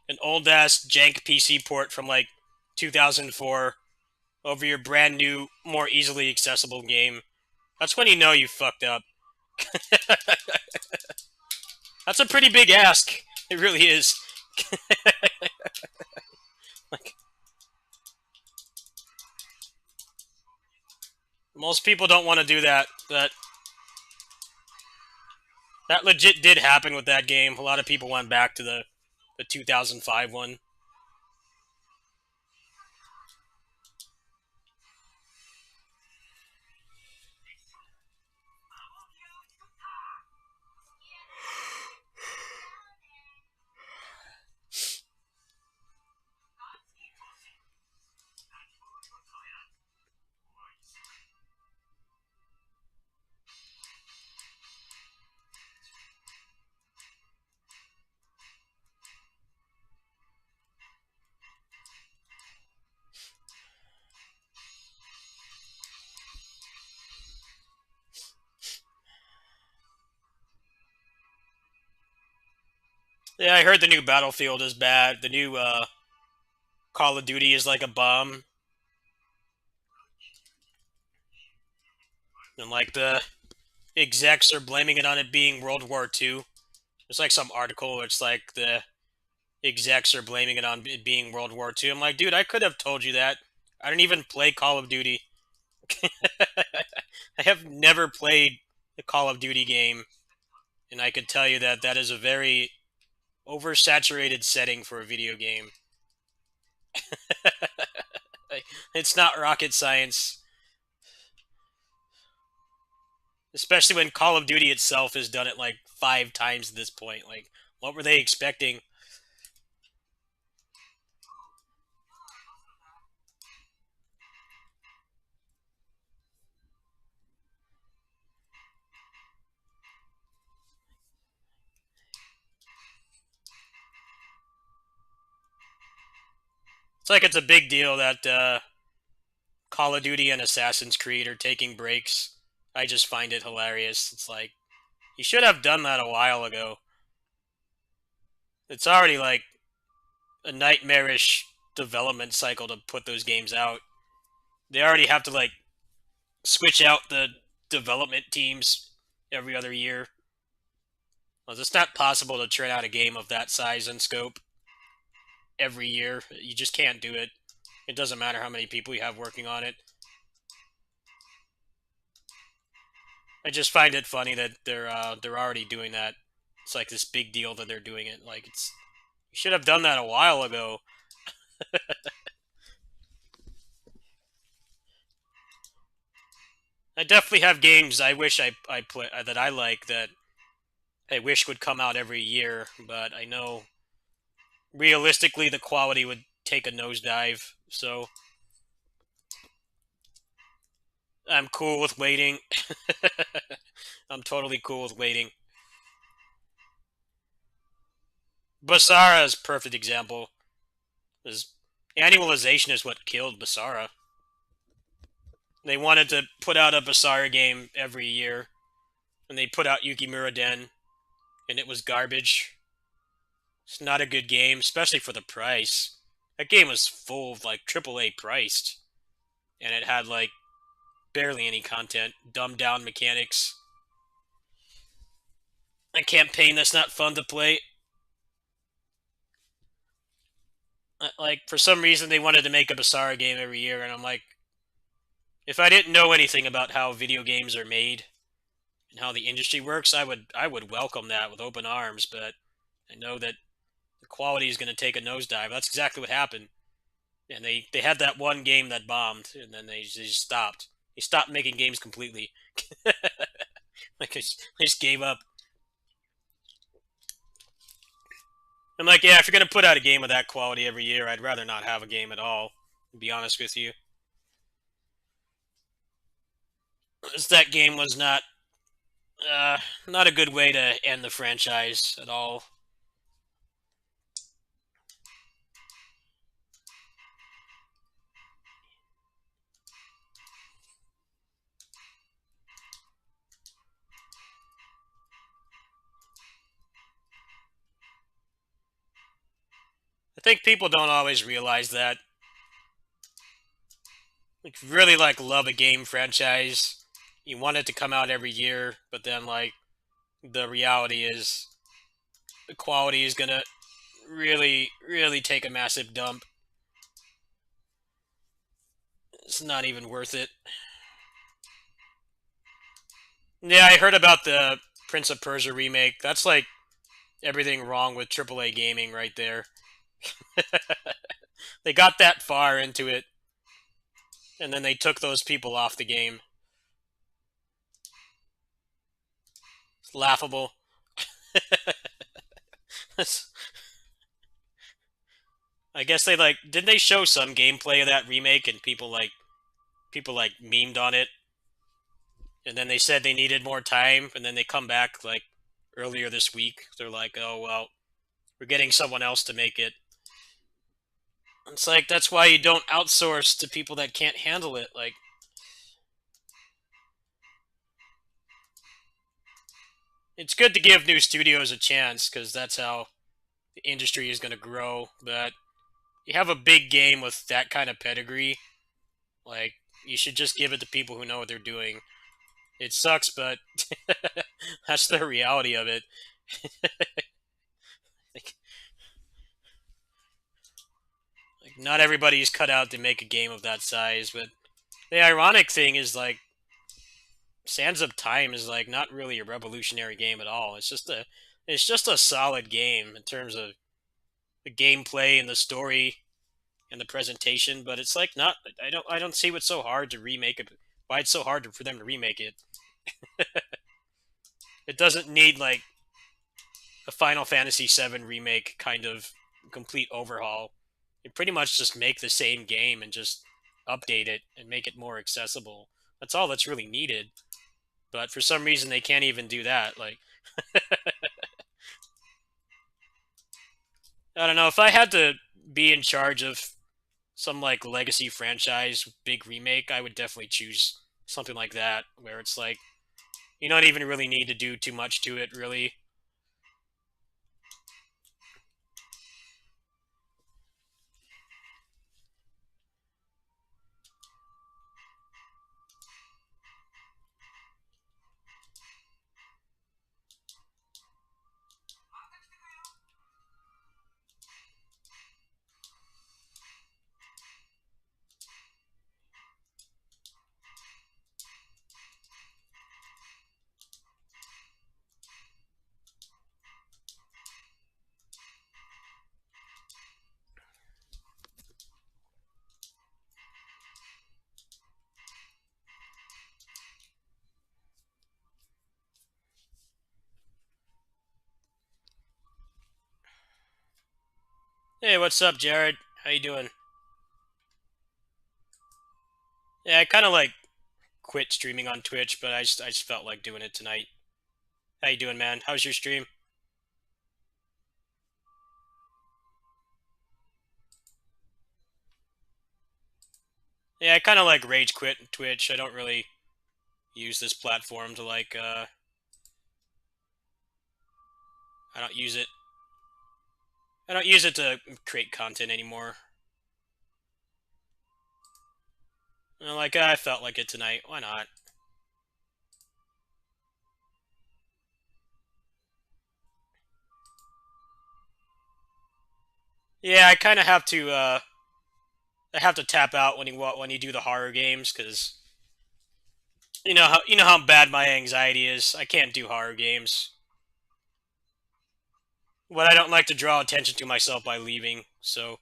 an old ass jank PC port from like 2004 over your brand new, more easily accessible game. That's when you know you fucked up. That's a pretty big ask. It really is. Like, most people don't want to do that, but that legit did happen with that game. A lot of people went back to the 2005 one. Yeah, I heard the new Battlefield is bad. The new Call of Duty is like a bomb. And like the execs are blaming it on it being World War II. There's like some article where it's like the execs are blaming it on it being World War II. I'm like, dude, I could have told you that. I don't even play Call of Duty. I have never played a Call of Duty game, and I could tell you that that is a very oversaturated setting for a video game. It's not rocket science, especially when Call of Duty itself has done it like 5 times at this point. Like, what were they expecting? It's like it's a big deal that Call of Duty and Assassin's Creed are taking breaks. I just find it hilarious. It's like, you should have done that a while ago. It's already like a nightmarish development cycle to put those games out. They already have to like switch out the development teams every other year. Well, it's not possible to turn out a game of that size and scope every year. You just can't do it. It doesn't matter how many people you have working on it. I just find it funny that they're already doing that. It's like this big deal that they're doing it. Like, it's, you should have done that a while ago. I definitely have games I wish I play that I like that I wish would come out every year, but I know realistically the quality would take a nosedive. So I'm cool with waiting. I'm totally cool with waiting. Basara is a perfect example. Is annualization is what killed Basara. They wanted to put out a Basara game every year, and they put out Yukimura Den, and it was garbage. It's not a good game, especially for the price. That game was full of like AAA priced, and it had like barely any content, dumbed down mechanics, a campaign that's not fun to play. Like for some reason they wanted to make a Basara game every year, and I'm like, if I didn't know anything about how video games are made and how the industry works, I would welcome that with open arms. But I know that the quality is going to take a nosedive. That's exactly what happened. And they had that one game that bombed, and then they just stopped. They stopped making games completely. Like they just gave up. I'm like, yeah, if you're gonna put out a game of that quality every year, I'd rather not have a game at all. To be honest with you, 'cause that game was not a good way to end the franchise at all. I think people don't always realize that. Like, really like love a game franchise, you want it to come out every year, but then like the reality is the quality is gonna really take a massive dump. It's not even worth it. Yeah, I heard about the Prince of Persia remake. That's like everything wrong with AAA gaming right there. They got that far into it, and then they took those people off the game. It's laughable. I guess they like didn't they show some gameplay of that remake and people like memed on it, and then they said they needed more time, and then they come back like earlier this week. They're like, "Oh well, we're getting someone else to make it." It's like that's why you don't outsource to people that can't handle it. Like it's good to give new studios a chance because that's how the industry is going to grow. But you have a big game with that kind of pedigree, like you should just give it to people who know what they're doing. It sucks, but that's the reality of it. Like, not everybody's cut out to make a game of that size. But the ironic thing is, like, Sands of Time is like not really a revolutionary game at all. It's just a solid game in terms of the gameplay and the story and the presentation. But it's like not. I don't see what's so hard to remake it. Why it's so hard for them to remake it. It doesn't need like a Final Fantasy VII remake kind of complete overhaul. You pretty much just make the same game and just update it and make it more accessible. That's all that's really needed. But for some reason, they can't even do that. Like, I don't know. If I had to be in charge of some like legacy franchise big remake, I would definitely choose something like that, where it's like you don't even really need to do too much to it, really. Hey, what's up, Jared? How you doing? Yeah, I kind of like quit streaming on Twitch, but I just felt like doing it tonight. How you doing, man? How's your stream? Yeah, I kind of like rage quit Twitch. I don't really use this platform to like I don't use it. I don't use it to create content anymore. And I'm like, I felt like it tonight. Why not? Yeah, I kind of have to. I have to tap out when you do the horror games because you know how bad my anxiety is. I can't do horror games. But I don't like to draw attention to myself by leaving, so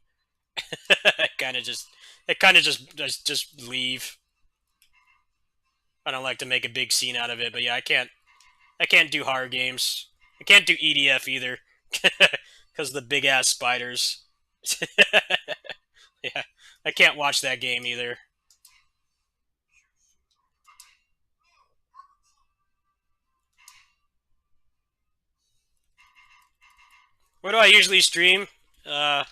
I kind of just leave. I don't like to make a big scene out of it, but yeah, I can't do horror games. I can't do EDF either because the big ass spiders. Yeah, I can't watch that game either. What do I usually stream? Uh,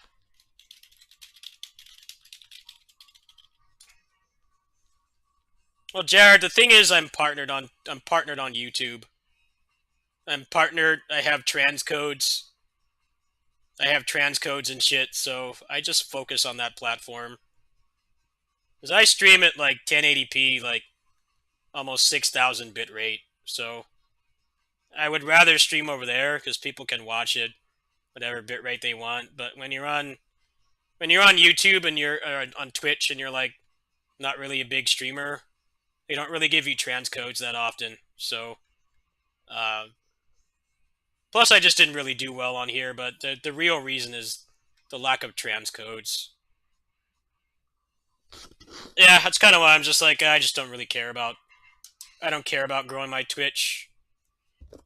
well, Jared, the thing is, I'm partnered on YouTube. I'm partnered. I have transcodes. I have transcodes and shit, so I just focus on that platform. Because I stream at like 1080p, like almost 6,000 bit rate. So I would rather stream over there because people can watch it whatever bit rate they want. But when you're on YouTube and you're on Twitch and you're like not really a big streamer, they don't really give you transcodes that often. So uh, plus I just didn't really do well on here. But the real reason is the lack of transcodes. Yeah, that's kind of why I'm just like I just don't really care about. I don't care about growing my Twitch.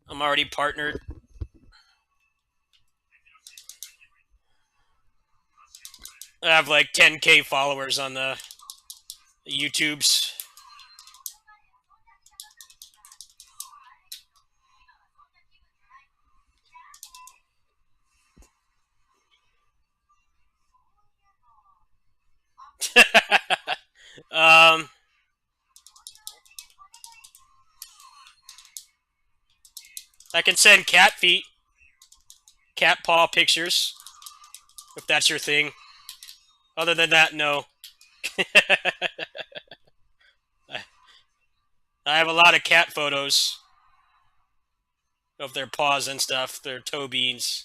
I'm already partnered. I have like 10K followers on the YouTubes. um, I can send cat feet, cat paw pictures, if that's your thing. Other than that, no. I have a lot of cat photos of their paws and stuff, their toe beans.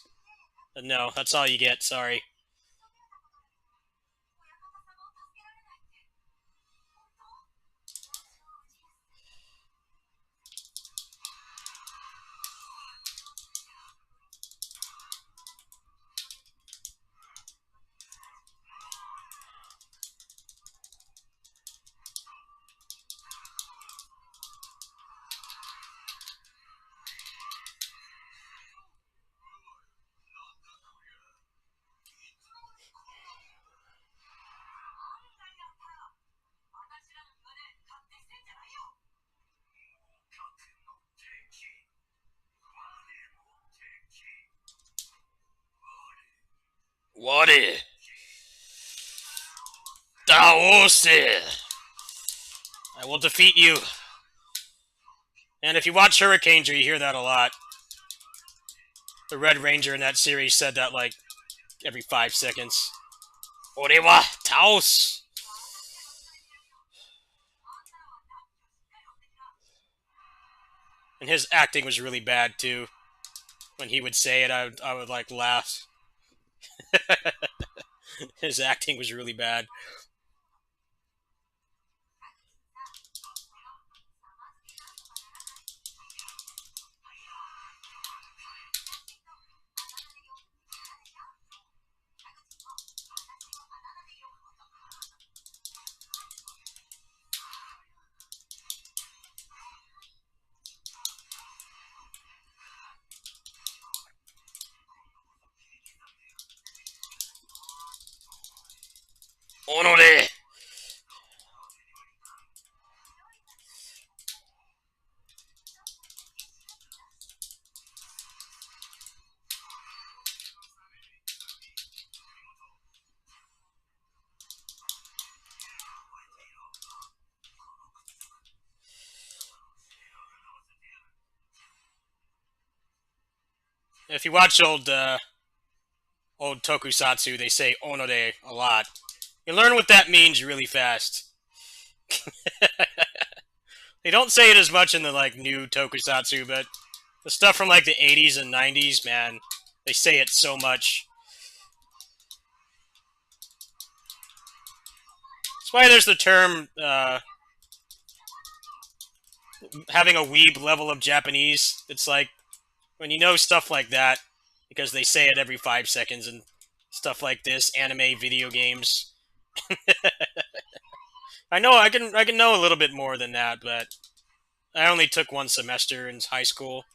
But no, that's all you get. Sorry. 我で 倒せ I will defeat you. And if you watch Hurricane, you hear that a lot. The Red Ranger in that series said that like every 5 seconds. 俺は倒す. And his acting was really bad too. When he would say it, I would like laugh. His acting was really bad. Onore! If you watch old tokusatsu, they say onore a lot. You learn what that means really fast. They don't say it as much in the like new tokusatsu, but the stuff from like the 80s and 90s, man, they say it so much. That's why there's the term having a weeb level of Japanese. It's like when you know stuff like that, because they say it every 5 seconds and stuff like this, anime, video games. I know I can know a little bit more than that, but I only took one semester in high school.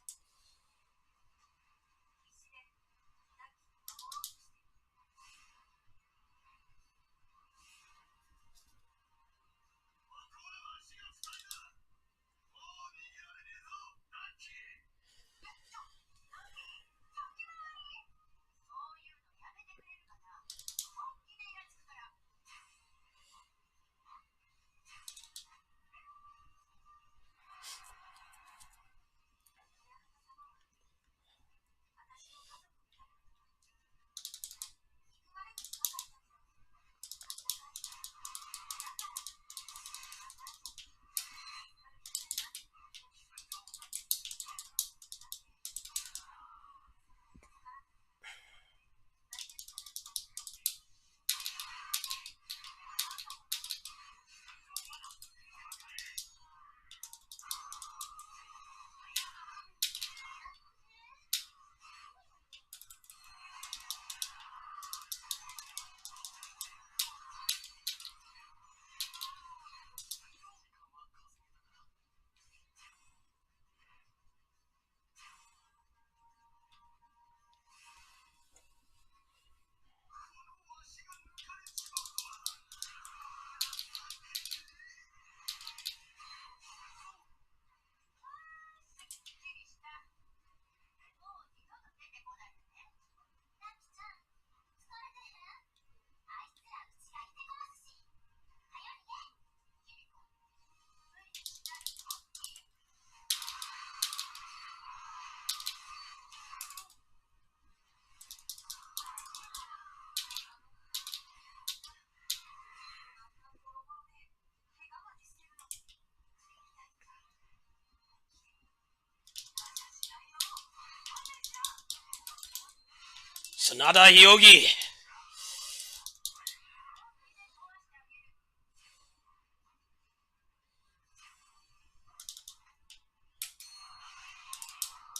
Sanada Hyogi.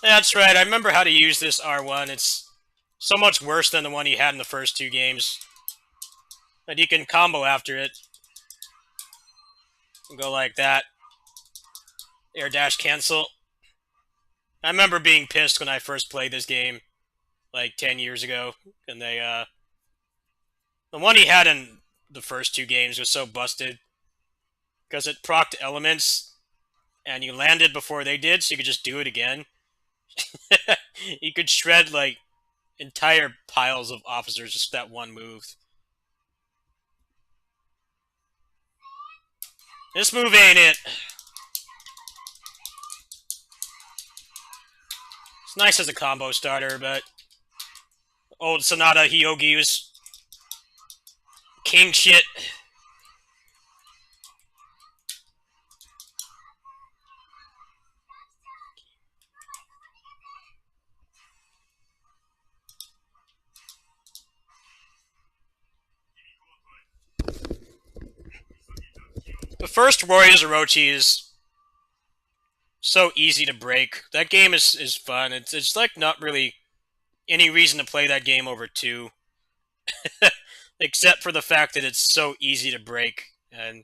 That's right. I remember how to use this R1. It's so much worse than the one he had in the first two games. But you can combo after it. And go like that. Air dash cancel. I remember being pissed when I first played this game, like 10 years ago. And the one he had in the first two games was so busted. Because it procced elements, and you landed before they did, so you could just do it again. You could shred, like, entire piles of officers just that one move. This move ain't it. It's nice as a combo starter, but old Sanada Hyogi was king shit. The first Warriors Orochi is so easy to break. That game is fun. It's like not really any reason to play that game over two, except for the fact that it's so easy to break, and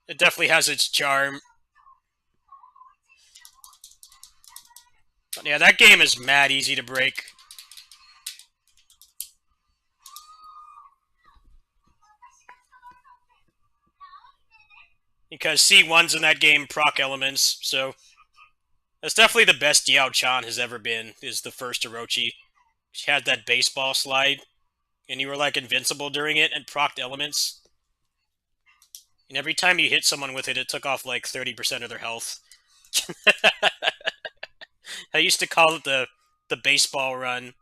it definitely has its charm. But yeah, that game is mad easy to break. Because C1's in that game proc elements, so that's definitely the best Yao Chan has ever been, is the first Orochi. She had that baseball slide, and you were like invincible during it and procced elements. And every time you hit someone with it, it took off like 30% of their health. I used to call it the baseball run.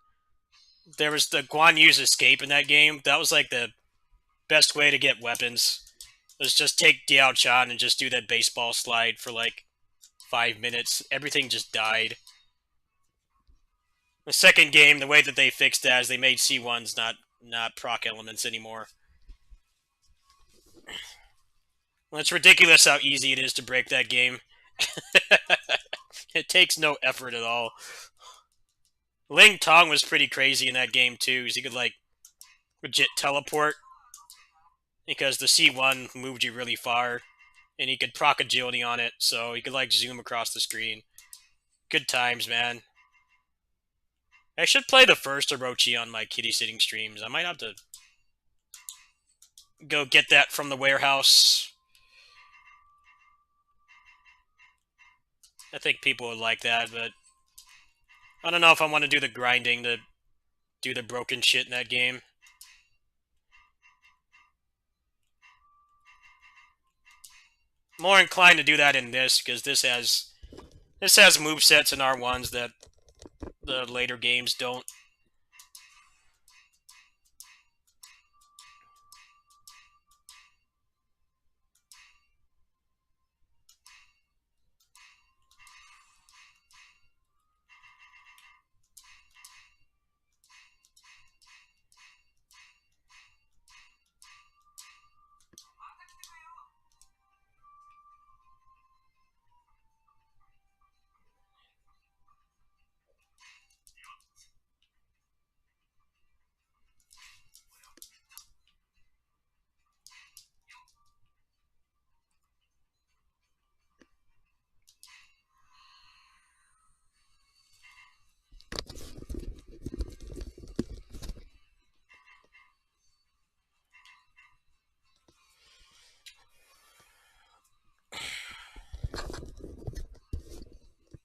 There was the Guan Yu's escape in that game. That was like the best way to get weapons. Was just take Diao Chan and just do that baseball slide for like 5 minutes. Everything just died. The second game, the way that they fixed that is they made C1s not proc elements anymore. Well, it's ridiculous how easy it is to break that game. It takes no effort at all. Ling Tong was pretty crazy in that game too, because he could like legit teleport because the C1 moved you really far, and he could proc agility on it, so he could like zoom across the screen. Good times, man. I should play the first Orochi on my kitty sitting streams. I might have to go get that from the warehouse. I think people would like that, but I don't know if I want to do the grinding to do the broken shit in that game. More inclined to do that in this, because this has movesets in R1s that the later games don't.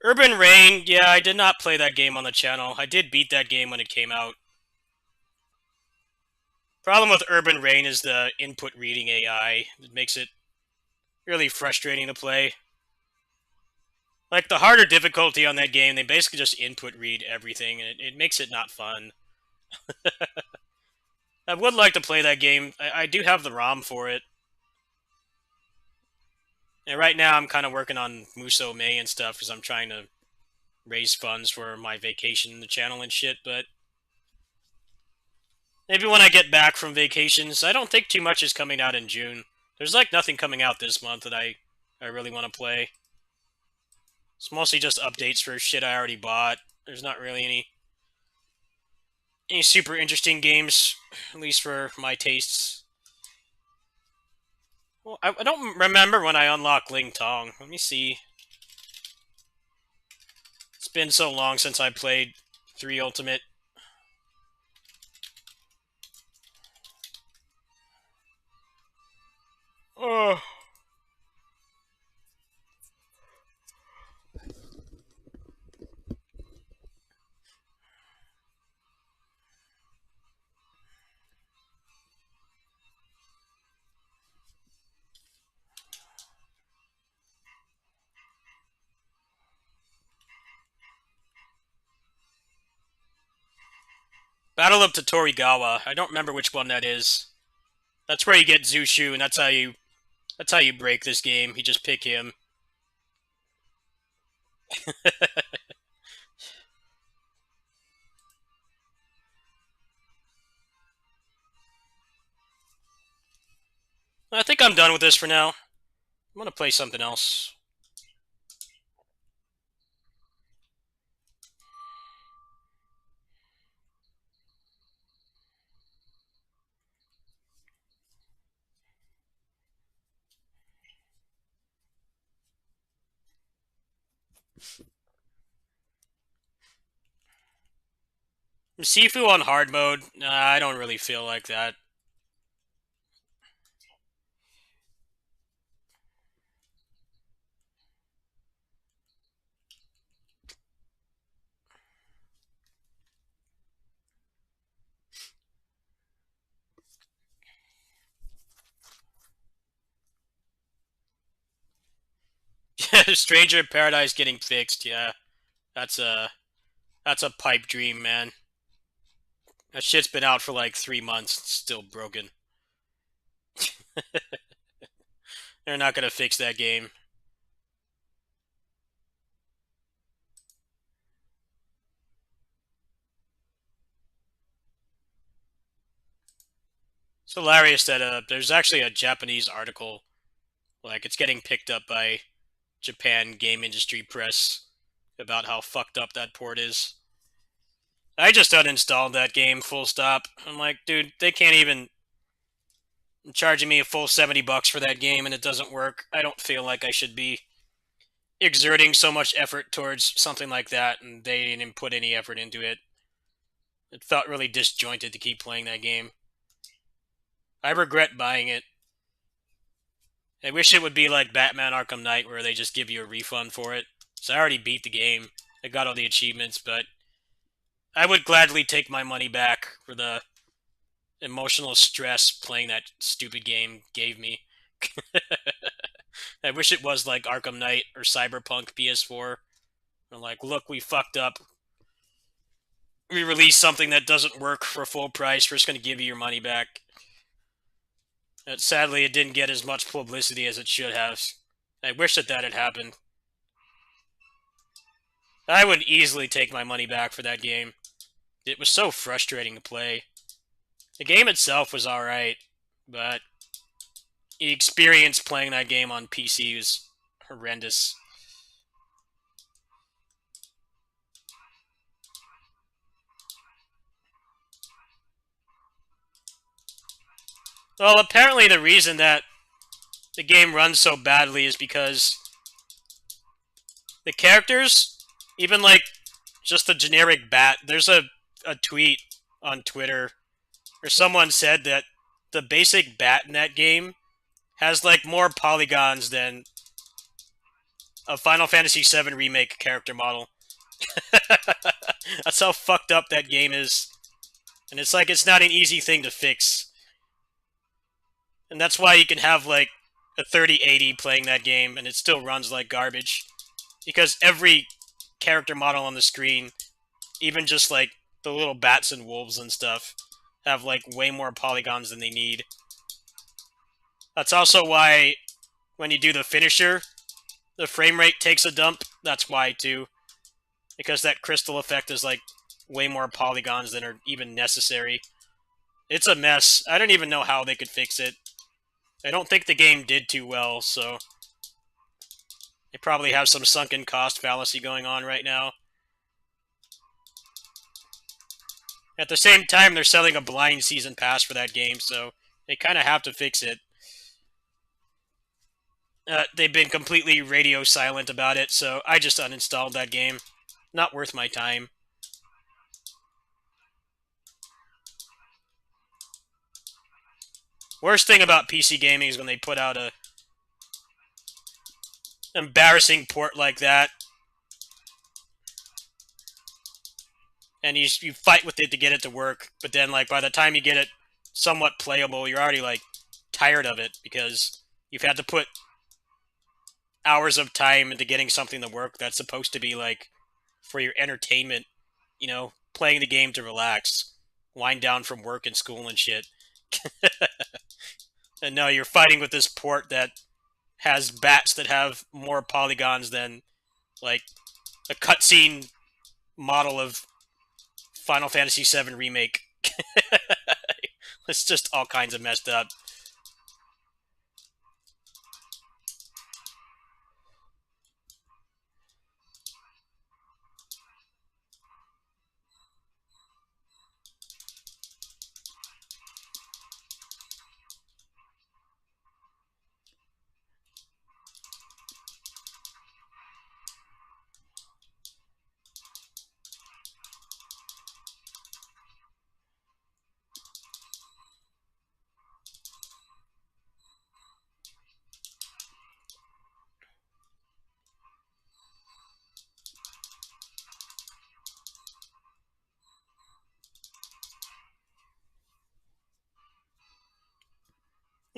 Urban Rain, yeah, I did not play that game on the channel. I did beat that game when it came out. Problem with Urban Rain is the input reading AI. It makes it really frustrating to play. Like, the harder difficulty on that game, they basically just input read everything, and it makes it not fun. I would like to play that game. I do have the ROM for it. And right now, I'm kind of working on Musou May and stuff, because I'm trying to raise funds for my vacation in the channel and shit, but maybe when I get back from vacations, I don't think too much is coming out in June. There's like nothing coming out this month that I really want to play. It's mostly just updates for shit I already bought. There's not really any super interesting games, at least for my tastes. Well, I don't remember when I unlocked Ling Tong. Let me see. It's been so long since I played 3 Ultimate. Oh. Battle of Totorigawa. I don't remember which one that is. That's where you get Zushu, and that's how you break this game. You just pick him. I think I'm done with this for now. I'm gonna play something else. Sifu on hard mode? Nah, I don't really feel like that. Stranger in Paradise getting fixed, yeah. That's a that's a pipe dream, man. That shit's been out for like 3 months. It's still broken. They're not gonna fix that game. It's hilarious that there's actually a Japanese article, like it's getting picked up by Japan game industry press about how fucked up that port is. I just uninstalled that game full stop. I'm like, dude, they can't even charging me a full $70 for that game and it doesn't work. I don't feel like I should be exerting so much effort towards something like that, and they didn't put any effort into it. It felt really disjointed to keep playing that game. I regret buying it. I wish it would be like Batman Arkham Knight, where they just give you a refund for it. So I already beat the game. I got all the achievements, but I would gladly take my money back for the emotional stress playing that stupid game gave me. I wish it was like Arkham Knight or Cyberpunk PS4. I'm like, look, we fucked up. We released something that doesn't work for full price. We're just going to give you your money back. And sadly, it didn't get as much publicity as it should have. I wish that had happened. I would easily take my money back for that game. It was so frustrating to play. The game itself was alright, but the experience playing that game on PC was horrendous. Well, apparently the reason that the game runs so badly is because the characters, even like just the generic bat, there's a tweet on Twitter where someone said that the basic bat in that game has like more polygons than a Final Fantasy VII Remake character model. That's how fucked up that game is. And it's like it's not an easy thing to fix. And that's why you can have like a 3080 playing that game and it still runs like garbage. Because every character model on the screen, even just like the little bats and wolves and stuff, have like way more polygons than they need. That's also why when you do the finisher, the frame rate takes a dump. That's why too. Because that crystal effect is like way more polygons than are even necessary. It's a mess. I don't even know how they could fix it. I don't think the game did too well, so they probably have some sunken cost fallacy going on right now. At the same time, they're selling a blind season pass for that game, so they kind of have to fix it. They've been completely radio silent about it, so I just uninstalled that game. Not worth my time. Worst thing about PC gaming is when they put out a embarrassing port like that, and you fight with it to get it to work, but then like by the time you get it somewhat playable, you're already like tired of it because you've had to put hours of time into getting something to work that's supposed to be like for your entertainment, you know, playing the game to relax, wind down from work and school and shit. And no, you're fighting with this port that has bats that have more polygons than like a cutscene model of Final Fantasy VII Remake. It's just all kinds of messed up.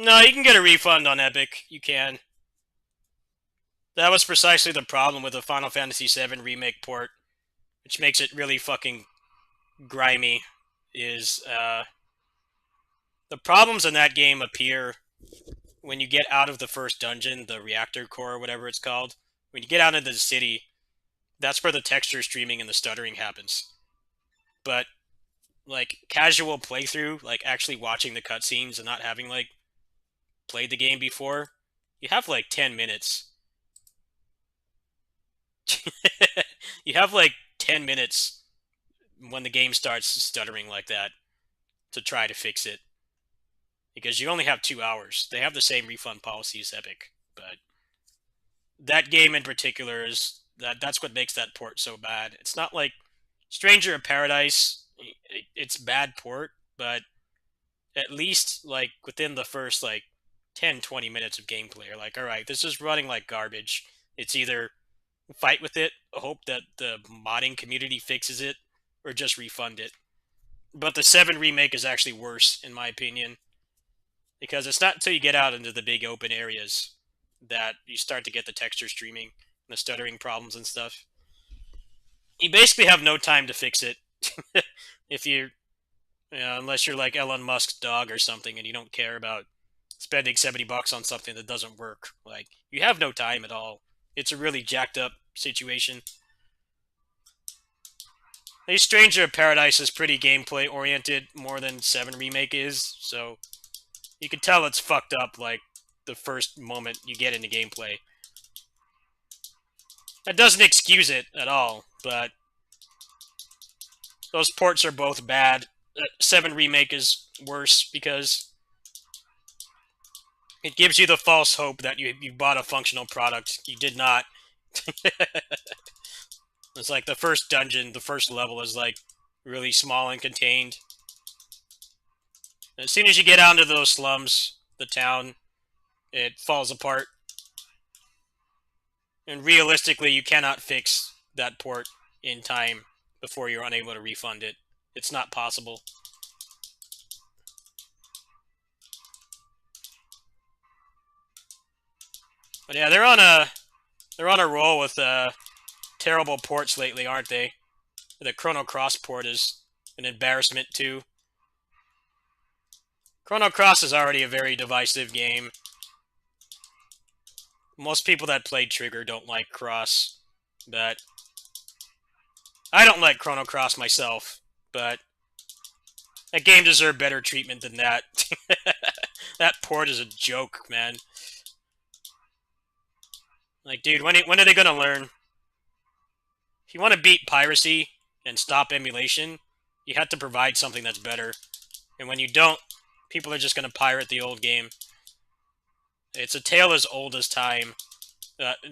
No, you can get a refund on Epic. You can. That was precisely the problem with the Final Fantasy VII Remake port, which makes it really fucking grimy. is the problems in that game appear when you get out of the first dungeon, the reactor core, or whatever it's called. When you get out into the city, that's where the texture streaming and the stuttering happens. But like casual playthrough, like actually watching the cutscenes and not having like played the game before, you have like 10 minutes. You have like 10 minutes when the game starts stuttering like that to try to fix it. Because you only have 2 hours. They have the same refund policy as Epic, but that game in particular is that's what makes that port so bad. It's not like Stranger of Paradise, it's bad port, but at least like within the first like 10-20 minutes of gameplay, you're like, all right, this is running like garbage. It's either fight with it, hope that the modding community fixes it, or just refund it. But the 7 remake is actually worse, in my opinion, because it's not until you get out into the big open areas that you start to get the texture streaming and the stuttering problems and stuff. You basically have no time to fix it if unless you're like Elon Musk's dog or something and you don't care about spending $70 on something that doesn't work. Like, you have no time at all. It's a really jacked up situation. A Stranger of Paradise is pretty gameplay oriented more than 7 Remake is, so you can tell it's fucked up like the first moment you get into gameplay. That doesn't excuse it at all, but those ports are both bad. 7 Remake is worse because it gives you the false hope that you bought a functional product. You did not. It's like the first dungeon, the first level is like really small and contained. As soon as you get out into those slums, the town, it falls apart. And realistically, you cannot fix that port in time before you're unable to refund it. It's not possible. But yeah, they're on a roll with terrible ports lately, aren't they? The Chrono Cross port is an embarrassment too. Chrono Cross is already a very divisive game. Most people that play Trigger don't like Cross, but I don't like Chrono Cross myself, but that game deserved better treatment than that. That port is a joke, man. Like, dude, when are they gonna learn? If you want to beat piracy and stop emulation, you have to provide something that's better. And when you don't, people are just gonna pirate the old game. It's a tale as old as time.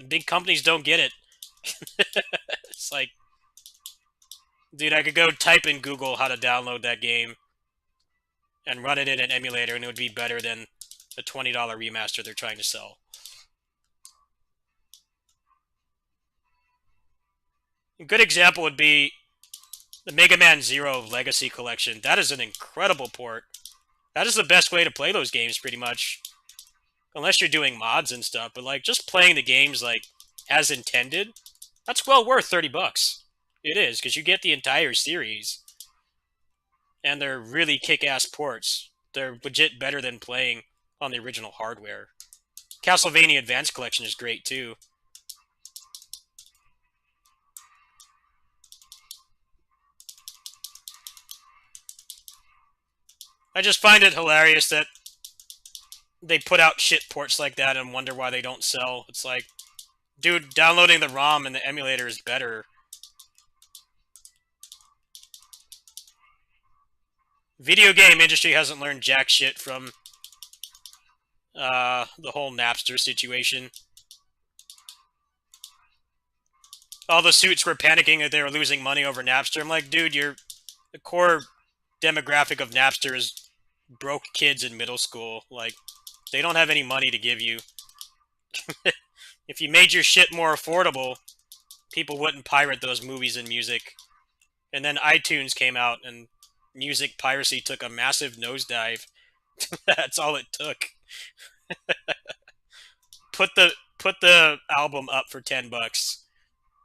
Big companies don't get it. It's like, dude, I could go type in Google how to download that game and run it in an emulator, and it would be better than the $20 remaster they're trying to sell. A good example would be the Mega Man Zero Legacy Collection. That is an incredible port. That is the best way to play those games, pretty much. Unless you're doing mods and stuff, but like just playing the games like as intended, that's well worth $30. It is, because you get the entire series. And they're really kick-ass ports. They're legit better than playing on the original hardware. Castlevania Advance Collection is great too. I just find it hilarious that they put out shit ports like that and wonder why they don't sell. It's like, dude, downloading the ROM and the emulator is better. Video game industry hasn't learned jack shit from the whole Napster situation. All the suits were panicking that they were losing money over Napster. I'm like, dude, the core demographic of Napster is broke kids in middle school. Like, they don't have any money to give you. If you made your shit more affordable, people wouldn't pirate those movies and music. And then iTunes came out, and music piracy took a massive nosedive. That's all it took. Put the album up for $10,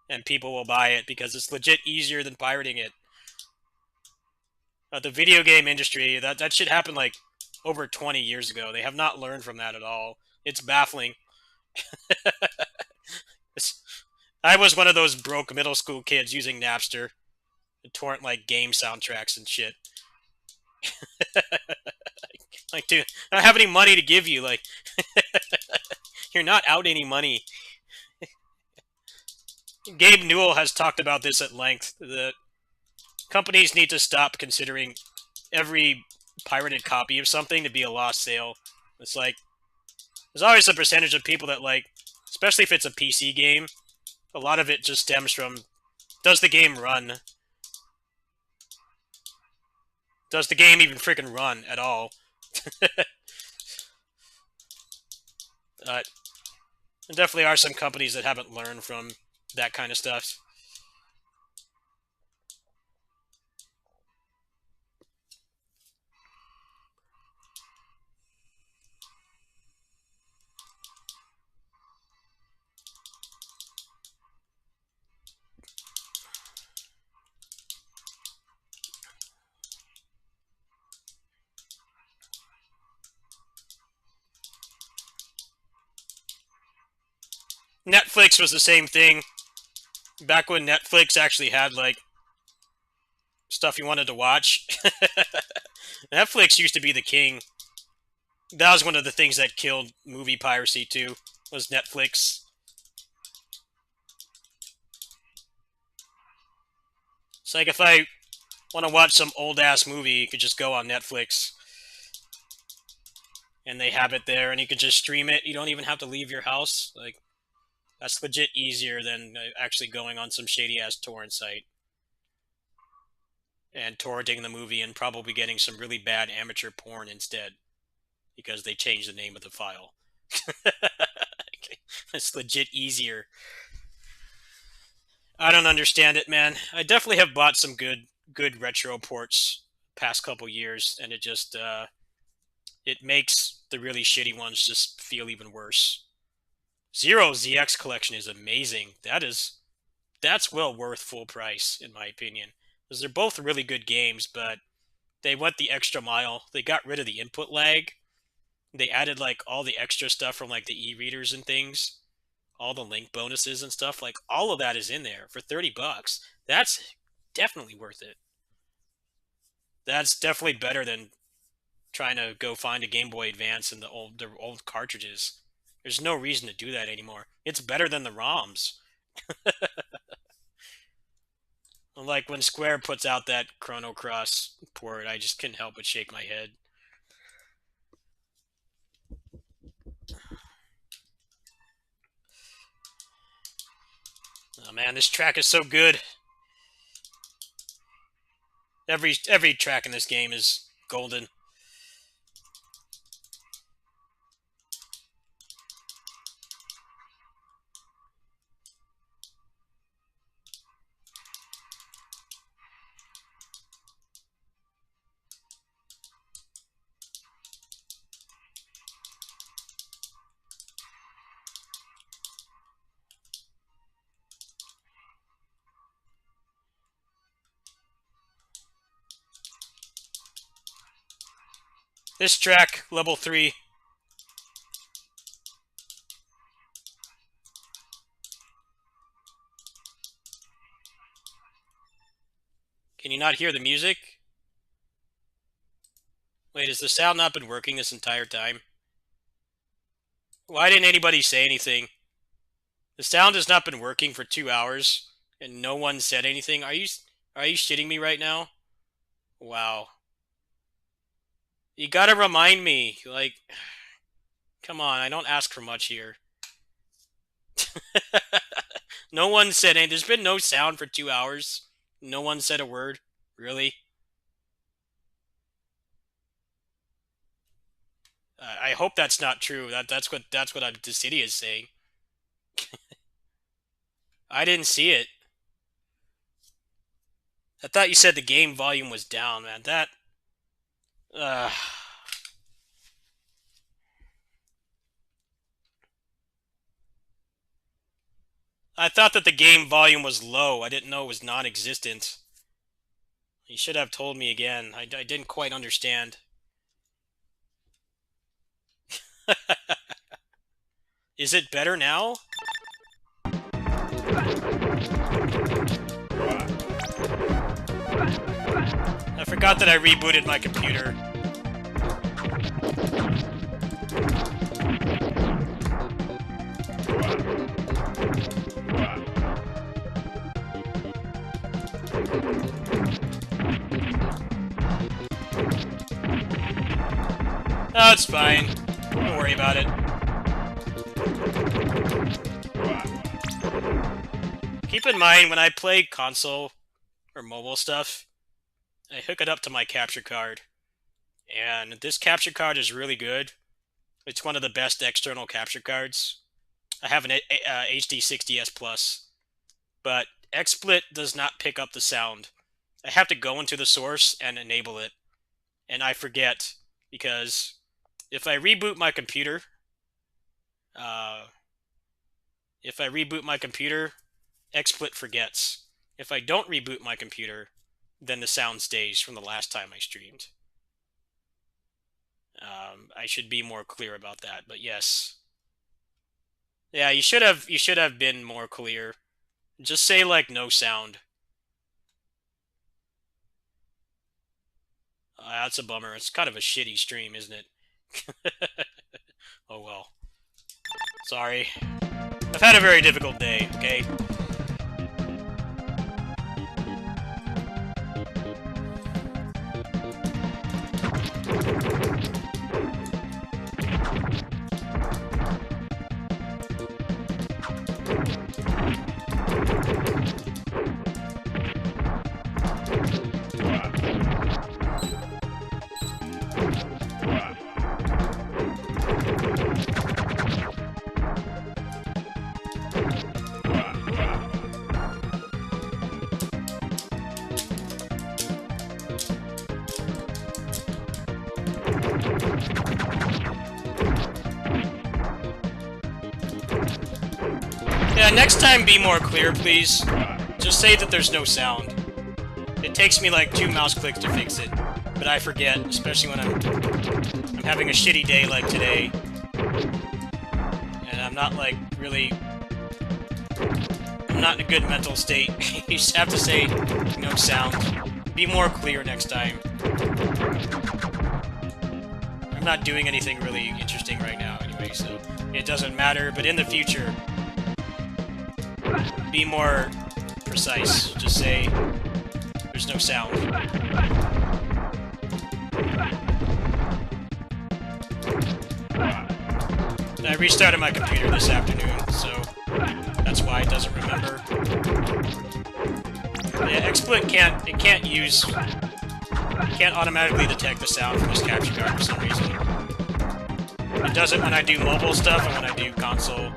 and people will buy it because it's legit easier than pirating it. The video game industry, that shit happened like over 20 years ago. They have not learned from that at all. It's baffling. It's, I was one of those broke middle school kids using Napster to torrent like game soundtracks and shit. Like, dude, I don't have any money to give you. Like, you're not out any money. Gabe Newell has talked about this at length. That companies need to stop considering every pirated copy of something to be a lost sale. It's like there's always a percentage of people that like, especially if it's a PC game, a lot of it just stems from does the game run? Does the game even freaking run at all? There definitely are some companies that haven't learned from that kind of stuff. Netflix was the same thing. Back when Netflix actually had like stuff you wanted to watch. Netflix used to be the king. That was one of the things that killed movie piracy too. Was Netflix. It's like if I want to watch some old ass movie, you could just go on Netflix and they have it there, and you could just stream it. You don't even have to leave your house. Like that's legit easier than actually going on some shady ass torrent site and torrenting the movie and probably getting some really bad amateur porn instead because they changed the name of the file. It's legit easier. I don't understand it, man. I definitely have bought some good retro ports past couple years, and it just it makes the really shitty ones just feel even worse. Zero ZX collection is amazing. That's well worth full price in my opinion, because they're both really good games, but they went the extra mile. They got rid of the input lag. They added like all the extra stuff from like the e-readers and things, all the link bonuses and stuff. Like all of that is in there for $30. That's definitely worth it. That's definitely better than trying to go find a Game Boy Advance in the old cartridges. There's no reason to do that anymore. It's better than the ROMs. Like when Square puts out that Chrono Cross port, I just couldn't help but shake my head. Oh man, this track is so good. Every track in this game is golden. This track, level 3. Can you not hear the music? Wait, has the sound not been working this entire time? Why didn't anybody say anything? The sound has not been working for 2 hours, and no one said anything. Are you shitting me right now? Wow. You gotta remind me. Like, come on, I don't ask for much here. No one said anything. There's been no sound for 2 hours. No one said a word. Really? I hope that's not true. That's what the city is saying. I didn't see it. I thought you said the game volume was down, man. That. Uh, I thought that the game volume was low. I didn't know it was non-existent. You should have told me again. I didn't quite understand. Is it better now? I forgot that I rebooted my computer. Oh, it's fine. Don't worry about it. Keep in mind, when I play console or mobile stuff, I hook it up to my capture card. And this capture card is really good. It's one of the best external capture cards. I have an HD 60S Plus, but XSplit does not pick up the sound. I have to go into the source and enable it, and I forget, because if I reboot my computer, XSplit forgets. If I don't reboot my computer, then the sound stays from the last time I streamed. I should be more clear about that, but yes. Yeah, you should have been more clear. Just say, like, no sound. That's a bummer. It's kind of a shitty stream, isn't it? Oh well. Sorry. I've had a very difficult day, okay? Yeah, next time be more clear, please. Just say that there's no sound. It takes me like 2 mouse clicks to fix it, but I forget, especially when I'm having a shitty day like today. And I'm not like really... I'm not in a good mental state. You just have to say no sound. Be more clear next time. I'm not doing anything really interesting right now anyway, so it doesn't matter, but in the future, be more precise. Just say there's no sound. I restarted my computer this afternoon, so that's why it doesn't remember. Yeah, XSplit can't automatically detect the sound from this capture card for some reason. It does it when I do mobile stuff and when I do console.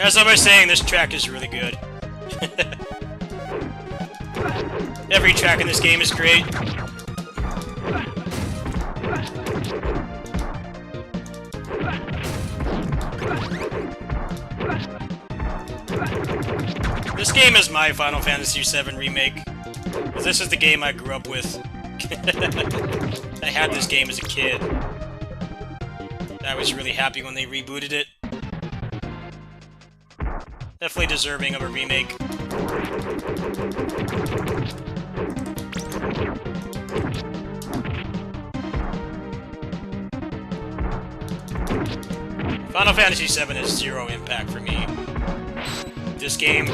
As I was saying, this track is really good. Every track in this game is great. This game is my Final Fantasy VII Remake. This is the game I grew up with. I had this game as a kid. I was really happy when they rebooted it. Definitely deserving of a remake. Final Fantasy VII has zero impact for me. This game,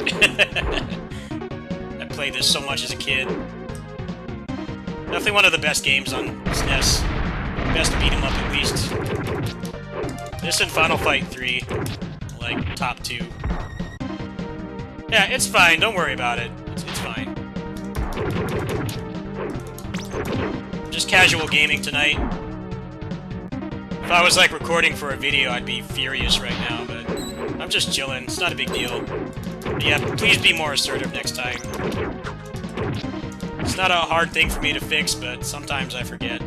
I played this so much as a kid. Definitely one of the best games on SNES. Best beat 'em up, at least. This and Final Fight 3, like, top 2. Yeah, it's fine. Don't worry about it. It's fine. Just casual gaming tonight. If I was, like, recording for a video, I'd be furious right now, but I'm just chilling. It's not a big deal. But yeah, please be more assertive next time. It's not a hard thing for me to fix, but sometimes I forget.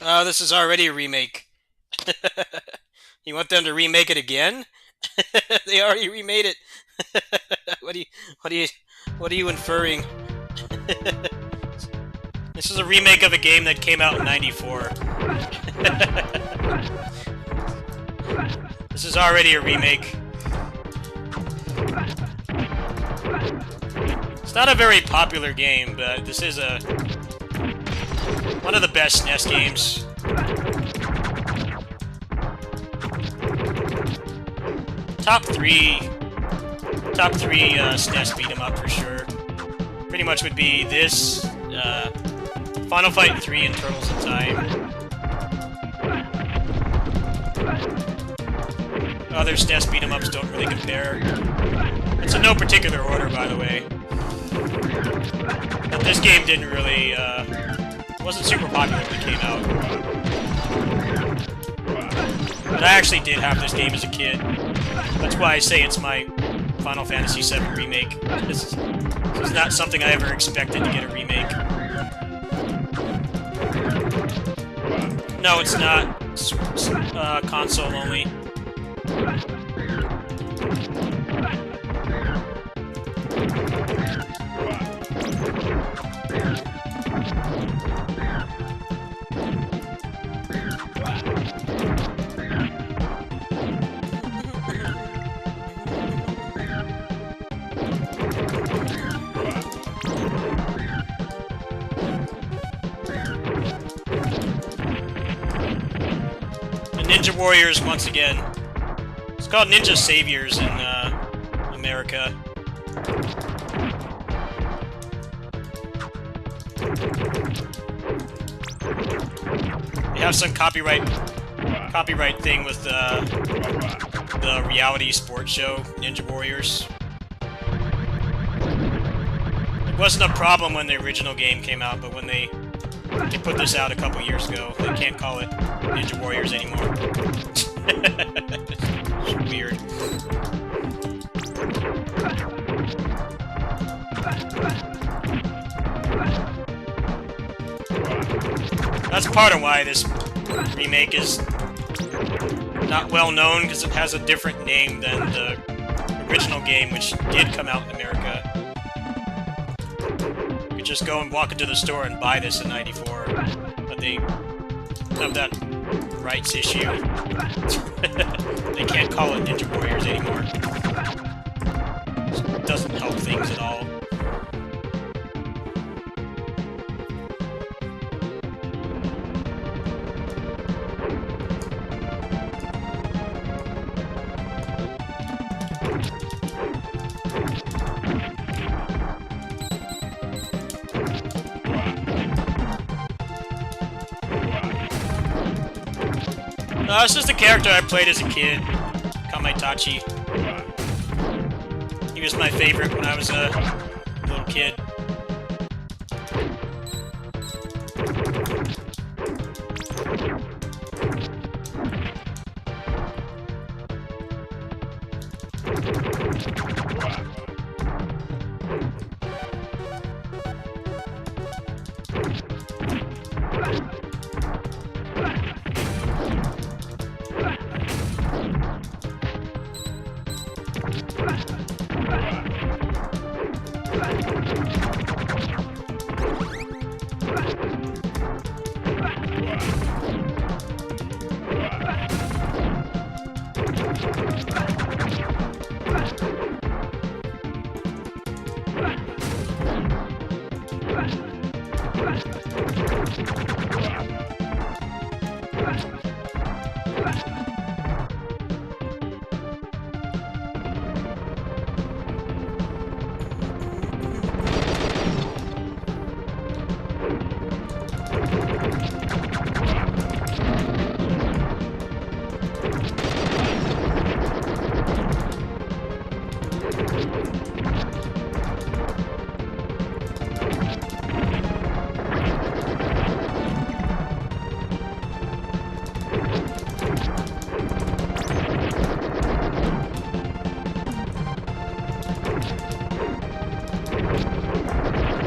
Oh, this is already a remake. You want them to remake it again? They already remade it. What are you inferring? This is a remake of a game that came out in '94. This is already a remake. It's not a very popular game, but this is one of the best SNES games. Top three SNES beat 'em up for sure. Pretty much would be this, Final Fight 3 and Turtles in Time. Other SNES beat 'em ups don't really compare. It's in no particular order, by the way. But this game didn't really, wasn't super popular when it came out. But I actually did have this game as a kid. That's why I say it's my Final Fantasy VII remake. This is not something I ever expected to get a remake. No, it's not. It's, console only. Ninja Warriors once again. It's called Ninja Saviors in America. They have some copyright thing with the reality sports show Ninja Warriors. It wasn't a problem when the original game came out, but when they put this out a couple years ago, they can't call it Ninja Warriors anymore. It's weird. That's part of why this remake is not well known, because it has a different name than the original game, which did come out in America. You could just go and walk into the store and buy this in '94, but they have that rights issue. They can't call it Ninja Warriors anymore. It doesn't help things at all. It's just a character I played as a kid, Kamaitachi. He was my favorite when I was a little kid.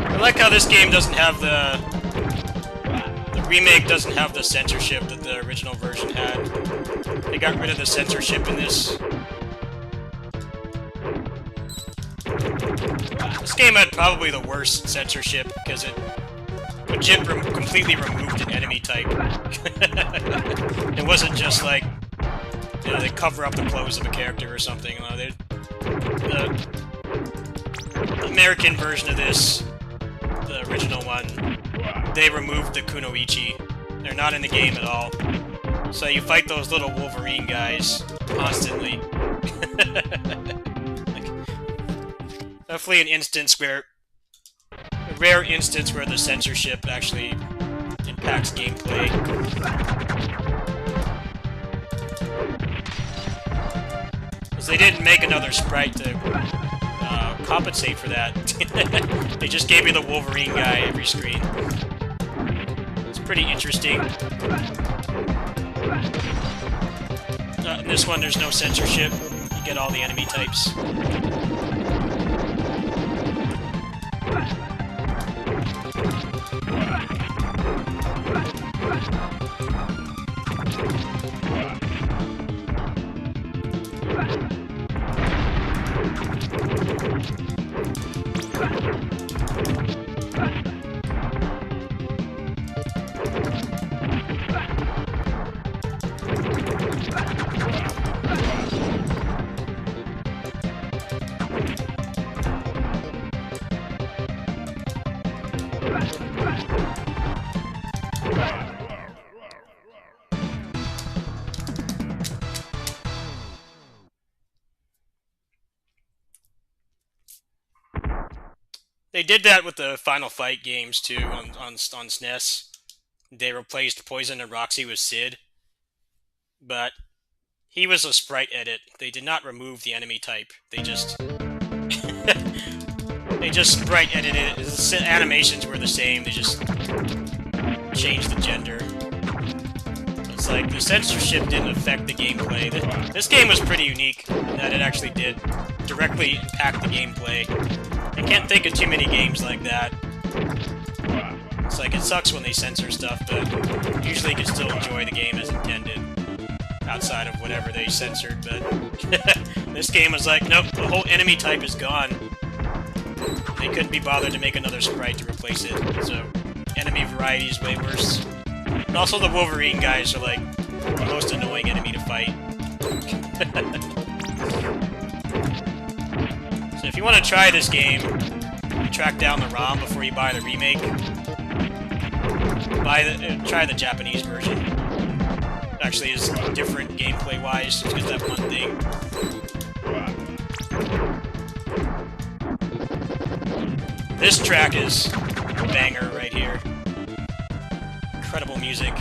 I like how this game doesn't have the remake doesn't have the censorship that the original version had. They got rid of the censorship in this. This game had probably the worst censorship because it legit completely removed an enemy type. It wasn't just like, you know, they cover up the clothes of a character or something. The American version of this, the original one, they removed the kunoichi. They're not in the game at all. So you fight those little Wolverine guys constantly. Like, definitely an instance where... a rare instance where the censorship actually impacts gameplay. Because they didn't make another sprite to compensate for that. They just gave me the Wolverine guy every screen. It's pretty interesting. In this one, there's no censorship. You get all the enemy types. They did that with the Final Fight games too on SNES. They replaced Poison and Roxy with Sid, but he was a sprite edit. They did not remove the enemy type. They just they just sprite edited it. The animations were the same. They just changed the gender. It's like the censorship didn't affect the gameplay. This game was pretty unique in that it actually did directly impact the gameplay. I can't think of too many games like that. It's like, it sucks when they censor stuff, but usually you can still enjoy the game as intended, outside of whatever they censored, but this game was like, nope, the whole enemy type is gone. They couldn't be bothered to make another sprite to replace it, so enemy variety is way worse. And also the Wolverine guys are like the most annoying enemy to fight. So if you want to try this game, you track down the ROM before you buy the remake. Try the Japanese version. It actually is different gameplay-wise, just because that one thing. This track is a banger right here. Incredible music.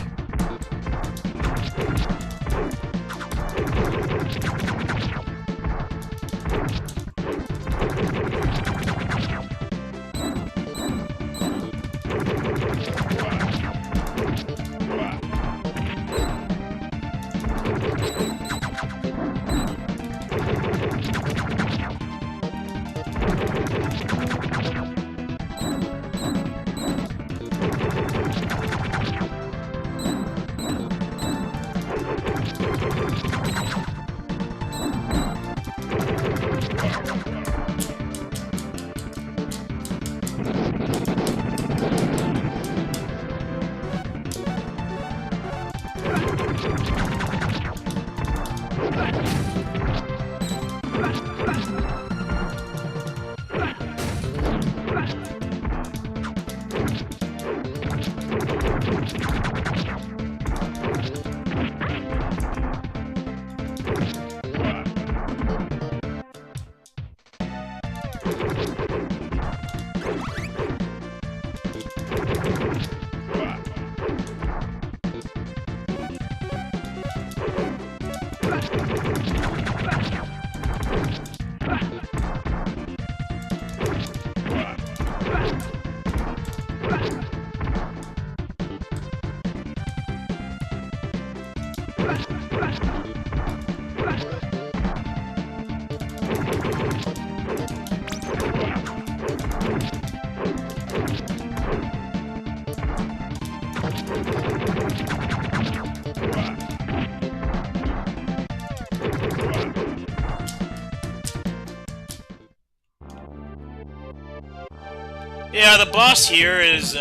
Yeah, the boss here is,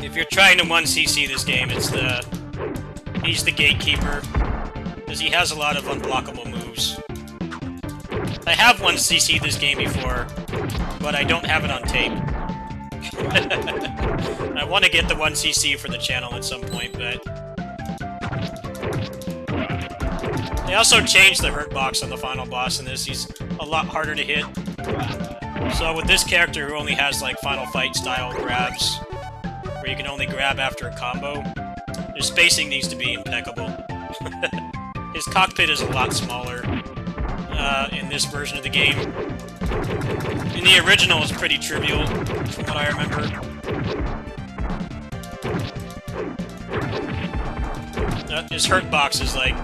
if you're trying to 1cc this game, he's the gatekeeper, because he has a lot of unblockable moves. I have 1cc this game before, but I don't have it on tape. I want to get the 1cc for the channel at some point, but... They also changed the hurt box on the final boss in this. He's a lot harder to hit. So with this character who only has like Final Fight style grabs, where you can only grab after a combo, his spacing needs to be impeccable. His cockpit is a lot smaller in this version of the game. In the original, it's pretty trivial, from what I remember. His hurt box is like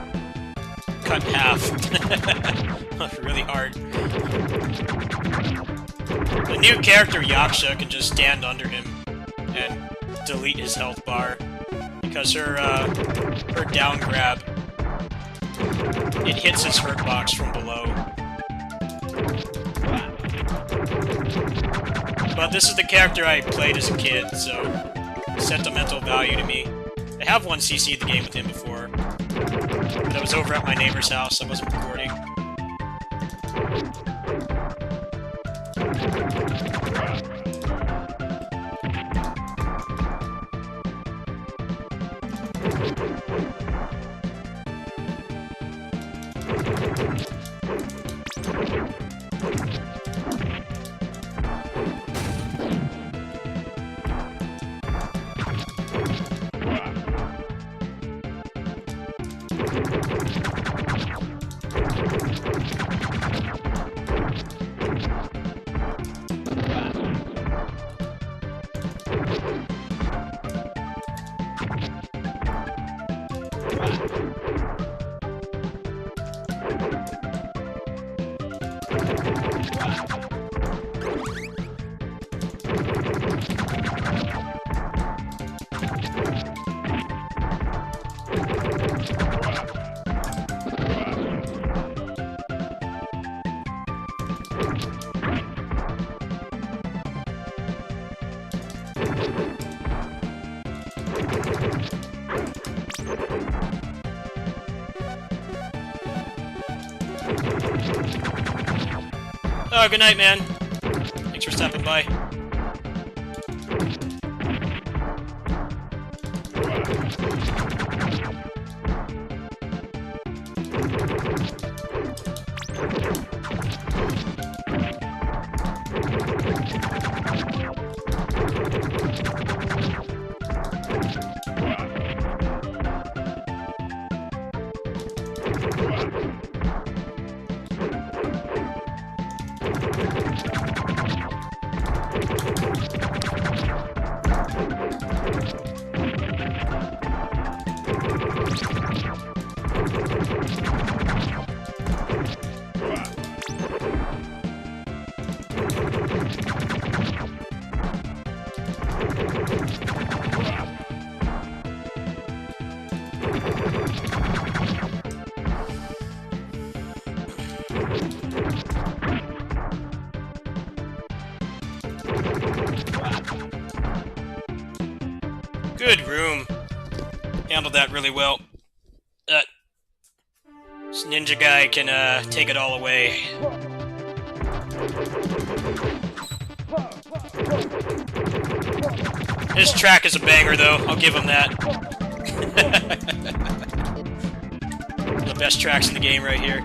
cut in half. Really hard. The new character, Yaksha, can just stand under him and delete his health bar, because her down grab, it hits his hurt box from below. But this is the character I played as a kid, so sentimental value to me. I have 1cc the game with him before, but I was over at my neighbor's house, I wasn't recording. Oh, good night, man. Thanks for stopping by. Good room. Handled that really well. This ninja guy can take it all away. His track is a banger, though. I'll give him that. The best tracks in the game right here.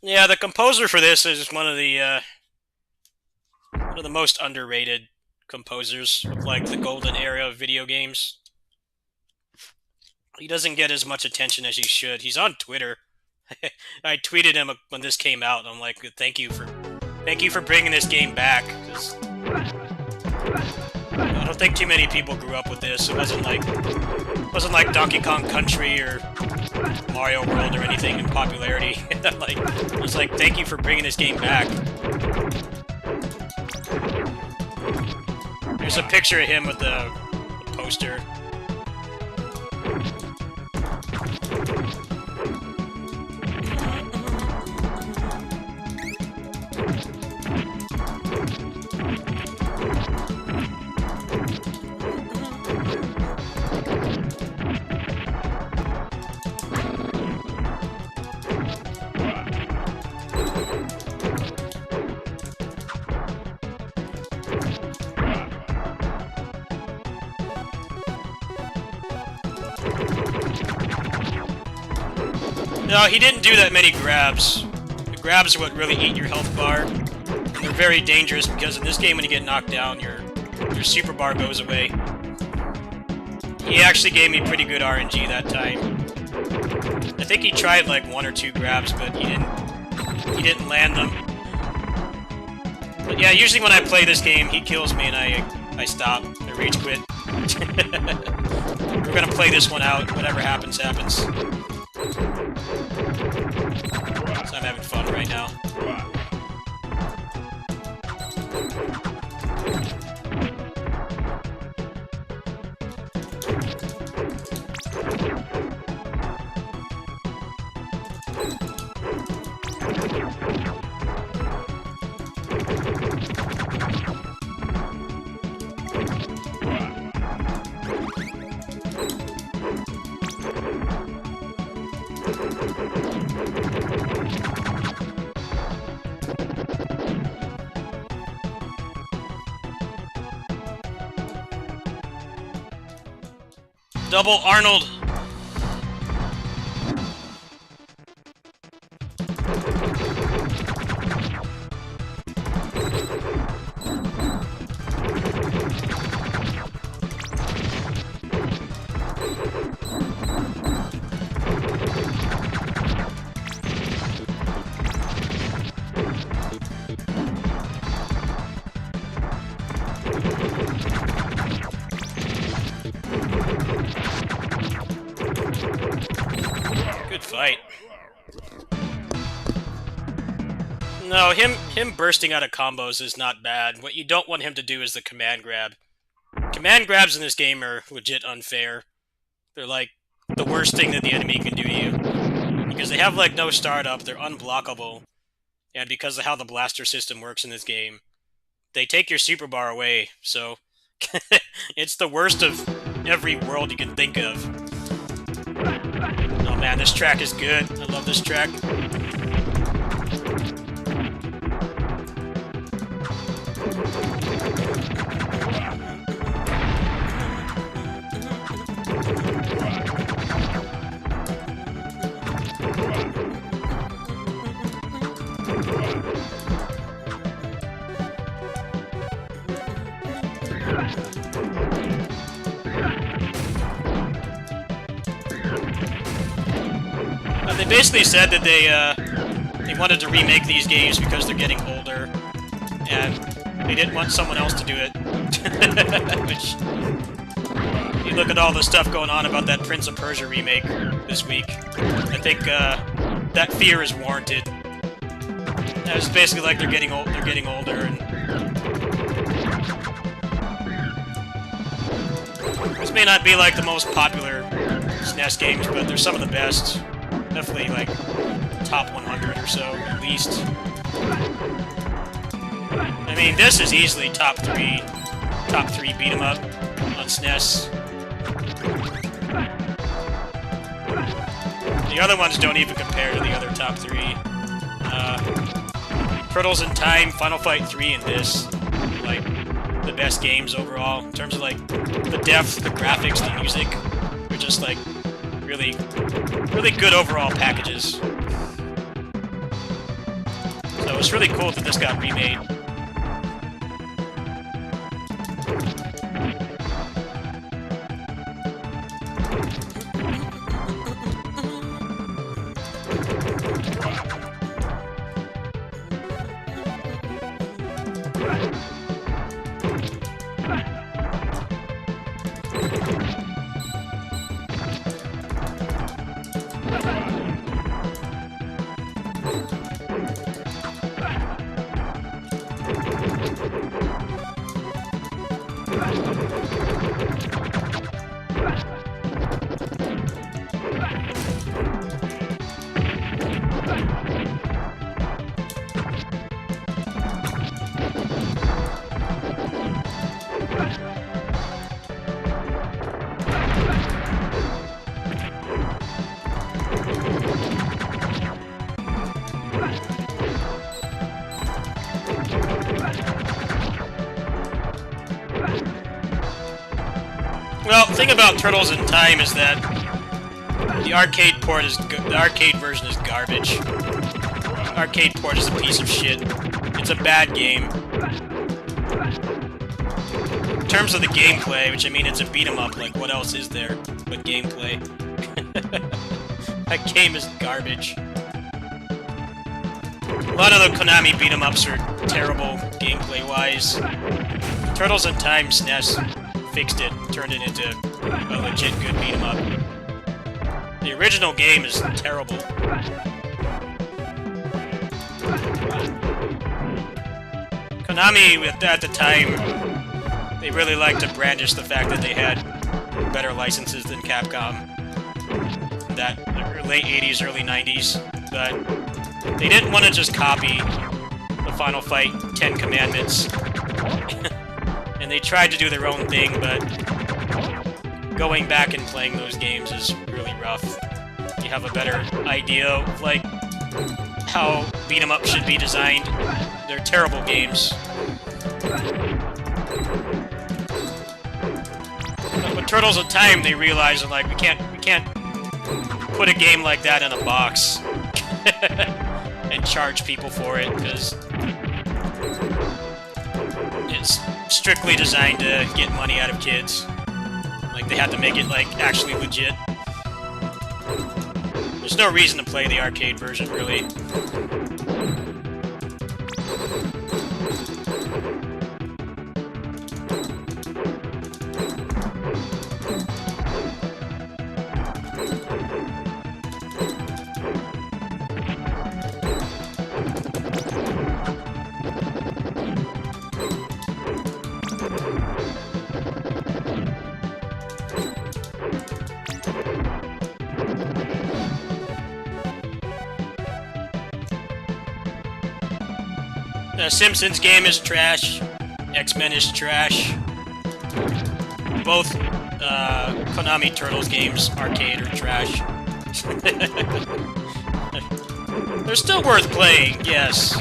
Yeah, the composer for this is one of the most underrated composers of like the golden era of video games. He doesn't get as much attention as he should. He's on Twitter. I tweeted him when this came out. And I'm like, thank you for bringing this game back. 'Cause I don't think too many people grew up with this. It wasn't like Donkey Kong Country or Mario World or anything in popularity. Like, I was like, thank you for bringing this game back. There's a picture of him with the poster. No, he didn't do that many grabs. The grabs are what really eat your health bar. And they're very dangerous because in this game when you get knocked down, your super bar goes away. He actually gave me pretty good RNG that time. I think he tried like 1 or 2 grabs, but he didn't land them. But yeah, usually when I play this game, he kills me and I stop. I rage quit. We're gonna play this one out. Whatever happens, happens. So I'm having fun right now. Double Arnold. Good fight. No, him bursting out of combos is not bad. What you don't want him to do is the command grab. Command grabs in this game are legit unfair. They're like the worst thing that the enemy can do to you. Because they have like no startup, they're unblockable. And because of how the blaster system works in this game, they take your super bar away, so it's the worst of every world you can think of. Oh man, this track is good. I love this track. They basically said that they wanted to remake these games because they're getting older, and they didn't want someone else to do it. Which, you look at all the stuff going on about that Prince of Persia remake this week, I think that fear is warranted. It's basically like they're getting old. They're getting older, and this may not be like the most popular SNES games, but they're some of the best. Definitely like top 100 or so, at least. I mean, this is easily top three beat 'em up on SNES. The other ones don't even compare to the other top 3. Turtles in Time, Final Fight 3, and this, like, the best games overall. In terms of, like, the depth, the graphics, the music, they're just, like, really, really good overall packages. So it's really cool that this got remade. Well, the thing about Turtles in Time is that the arcade version is garbage. The arcade port is a piece of shit. It's a bad game. In terms of the gameplay, which I mean, it's a beat 'em up. Like, what else is there but gameplay? That game is garbage. A lot of the Konami beat 'em ups are terrible gameplay-wise. Turtles in Time SNES fixed it, turned it into a legit good beat 'em up. The original game is terrible. Konami, at the time, they really liked to brandish the fact that they had better licenses than Capcom. That late 80s, early 90s, but they didn't want to just copy the Final Fight 10 Commandments. And they tried to do their own thing, but going back and playing those games is really rough. You have a better idea of, like, how beat 'em up should be designed. They're terrible games. But with Turtles in Time, they realized that, like, we can't put a game like that in a box and charge people for it, because it's strictly designed to get money out of kids. Like, they had to make it, like, actually legit. There's no reason to play the arcade version, really. Simpsons game is trash. X-Men is trash. Both Konami Turtles games, arcade, are trash. They're still worth playing, yes,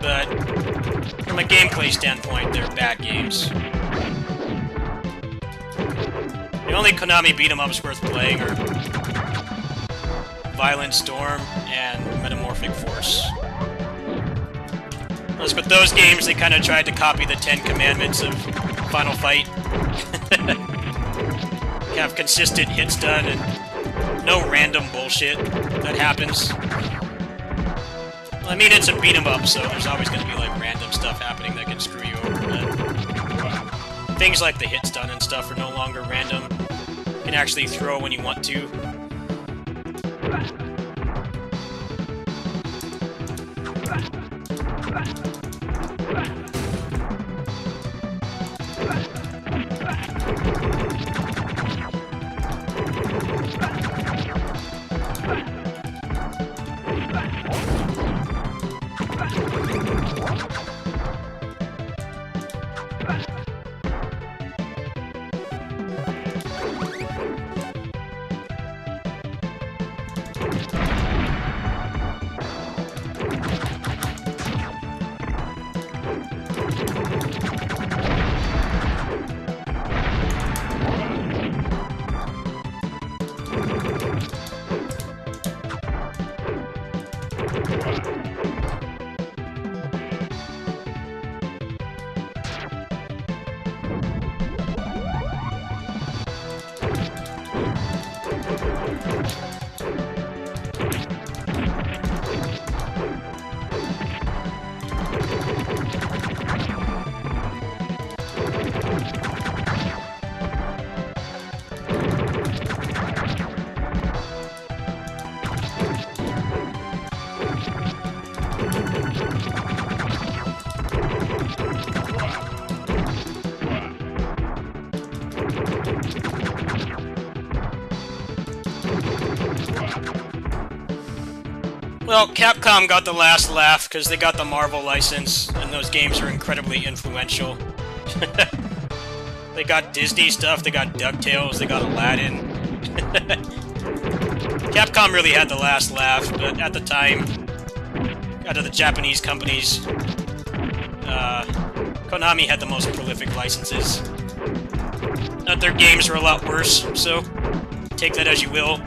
but from a gameplay standpoint, they're bad games. The only Konami beat-em-ups worth playing are Violent Storm and Metamorphic Force. With those games, they kind of tried to copy the 10 Commandments of Final Fight. Have consistent hits done and no random bullshit that happens. Well, I mean, it's a beat 'em up, so there's always going to be, like, random stuff happening that can screw you over. But things like the hit stun and stuff are no longer random. You can actually throw when you want to. Well, Capcom got the last laugh because they got the Marvel license, and those games are incredibly influential. They got Disney stuff, they got DuckTales, they got Aladdin. Capcom really had the last laugh, but at the time, out of the Japanese companies, Konami had the most prolific licenses. Their games were a lot worse, so take that as you will.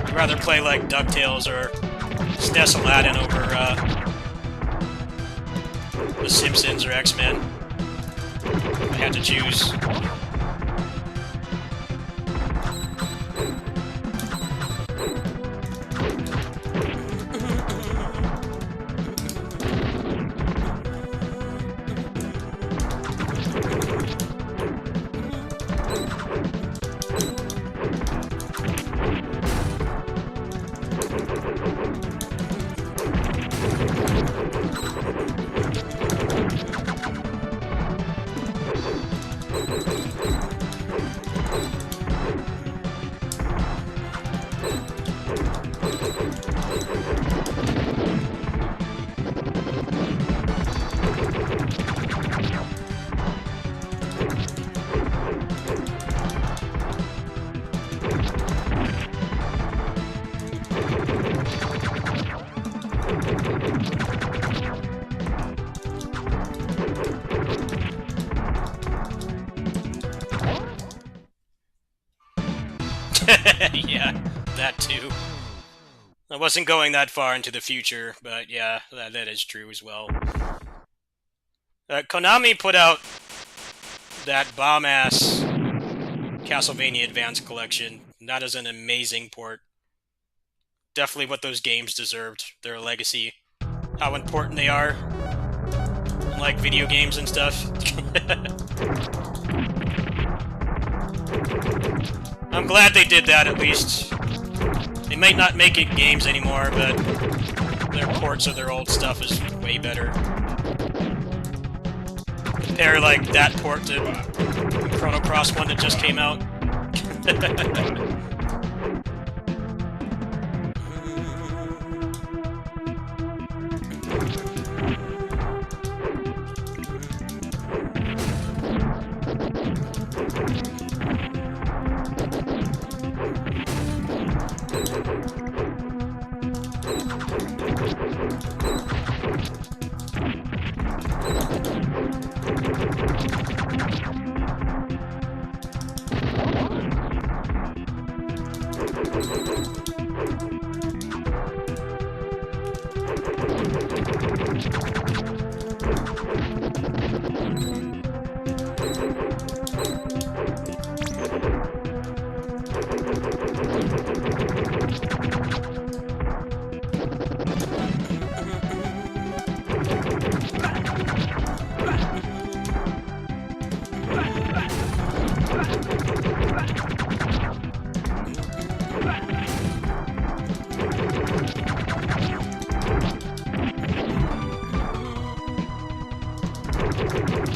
I'd rather play like DuckTales or SNES Aladdin over The Simpsons or X-Men. I had to choose. Yeah, that too. I wasn't going that far into the future, but yeah, that is true as well. Konami put out that bomb-ass Castlevania Advance Collection. That is an amazing port. Definitely what those games deserved. Their legacy. How important they are. Like video games and stuff. I'm glad they did that, at least. They might not make it games anymore, but their ports of their old stuff is way better. Compare, like, that port to the Chrono Cross one that just came out.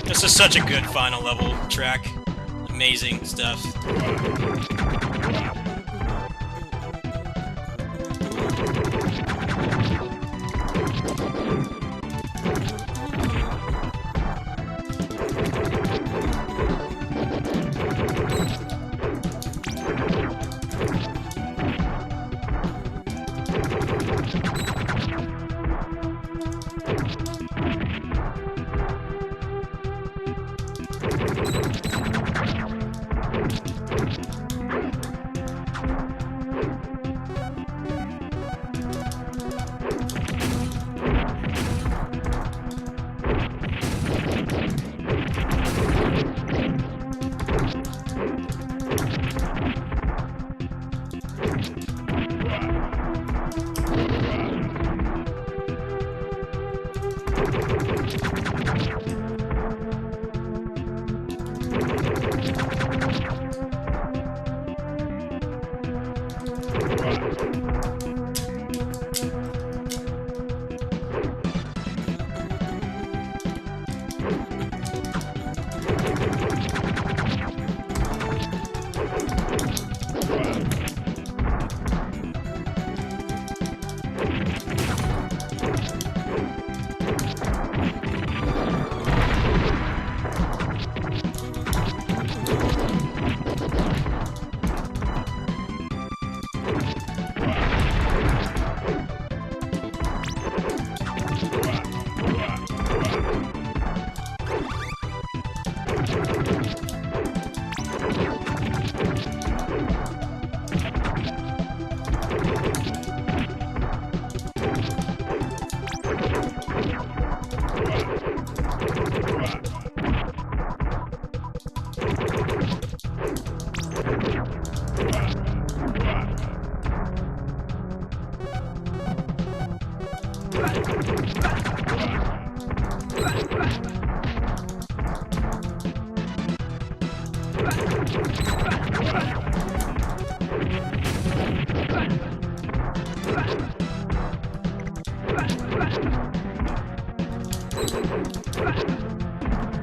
This is such a good final level track. Amazing stuff.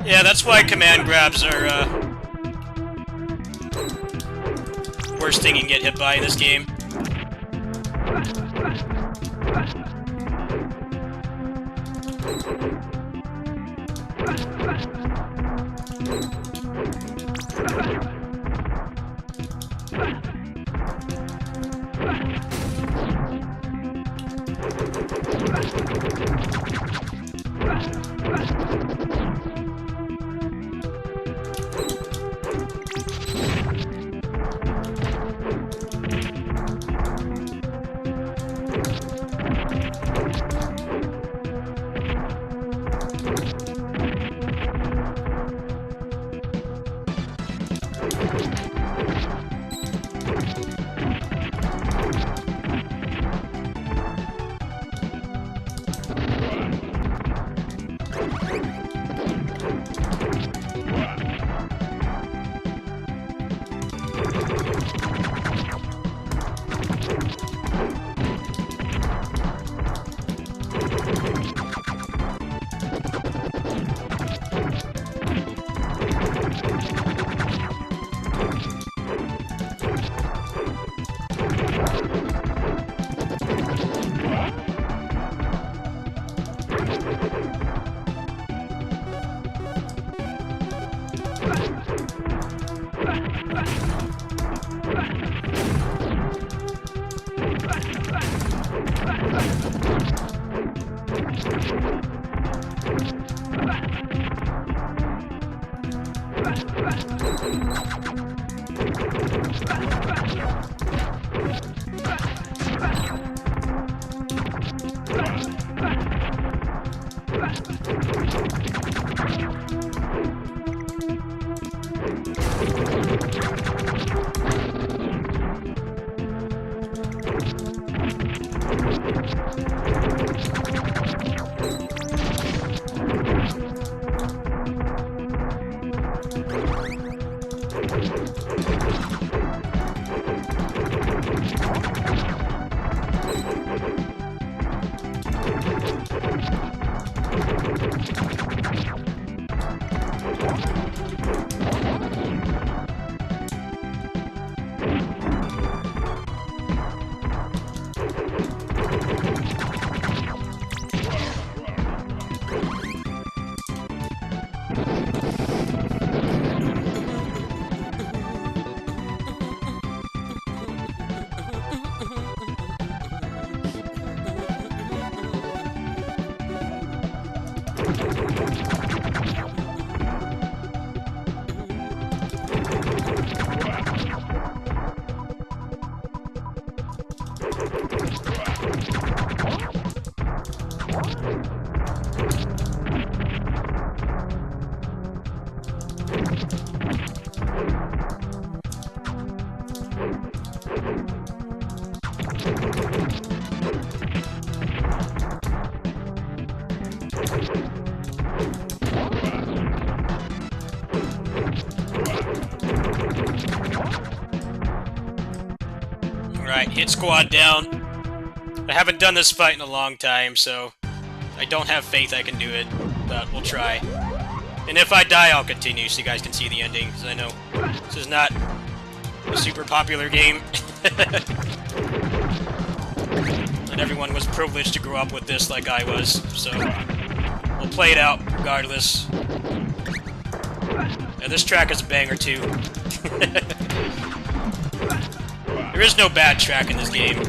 Yeah, that's why command grabs are, worst thing you can get hit by in this game. Right, hit squad down. I haven't done this fight in a long time, so I don't have faith I can do it, but we'll try. And if I die, I'll continue so you guys can see the ending, because I know this is not a super popular game. Not everyone was privileged to grow up with this like I was, so we'll play it out regardless. And this track is a banger too. There is no bad track in this game.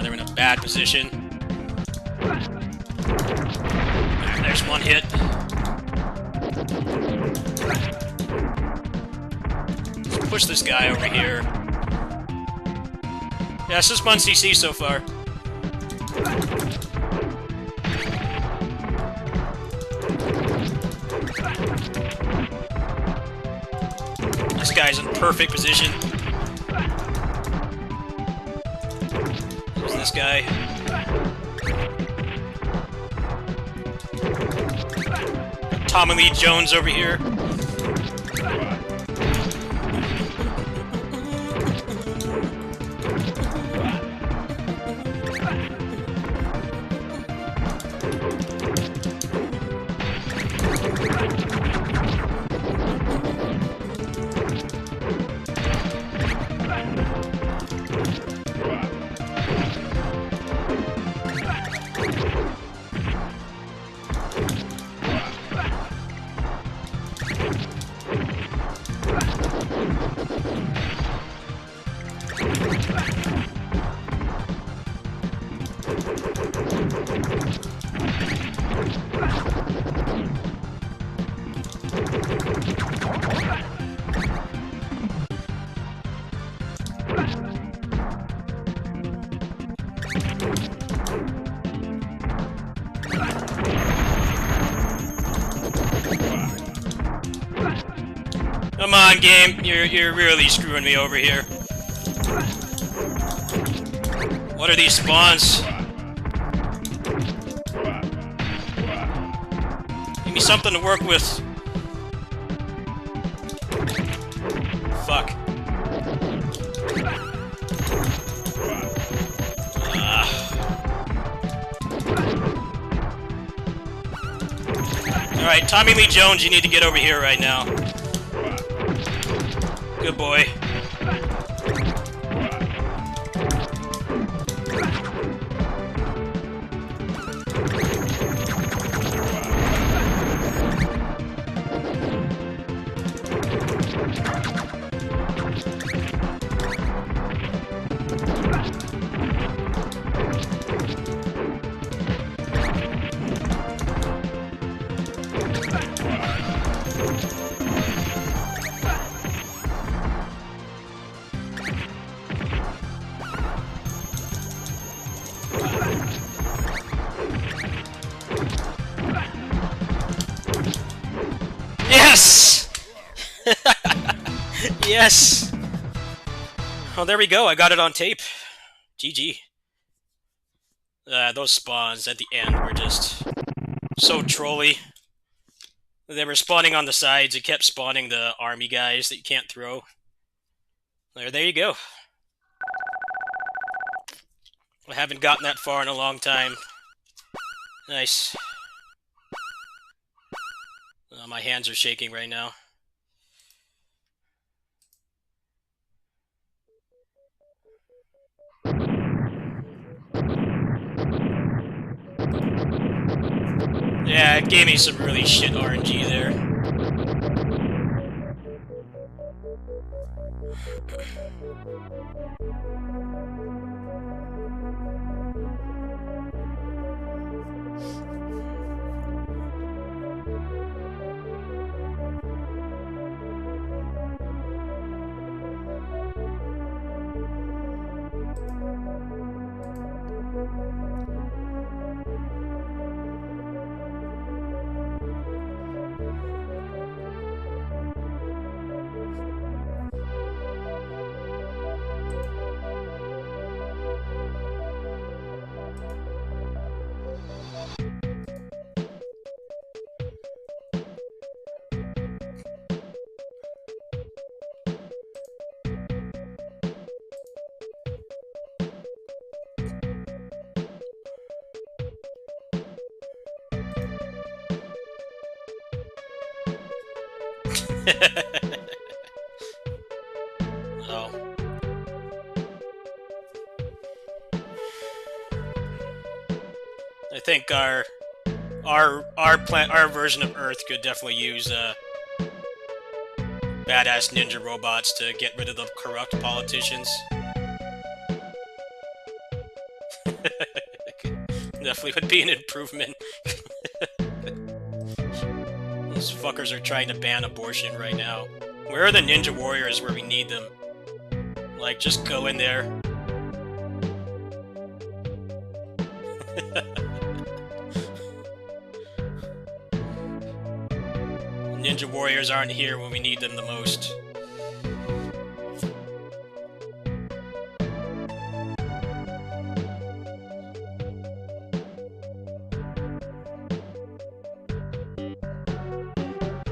They're in a bad position. There's one hit. Let's push this guy over here. Yeah, it's just 1 CC so far. This guy's in perfect position. There's this guy. Tommy Lee Jones over here. Come on, game. You're really screwing me over here. What are these spawns? Give me something to work with. Fuck. Alright, Tommy Lee Jones, you need to get over here right now. Good boy. Yes! Yes! Oh, there we go. I got it on tape. GG. Those spawns at the end were just so trolly. They were spawning on the sides. It kept spawning the army guys that you can't throw. There you go. I haven't gotten that far in a long time. Nice. My hands are shaking right now. Yeah, it gave me some really shit RNG there. Oh. I think our version of Earth could definitely use badass ninja robots to get rid of the corrupt politicians. Definitely would be an improvement. These fuckers are trying to ban abortion right now. Where are the ninja warriors where we need them? Like, just go in there. Ninja warriors aren't here when we need them the most.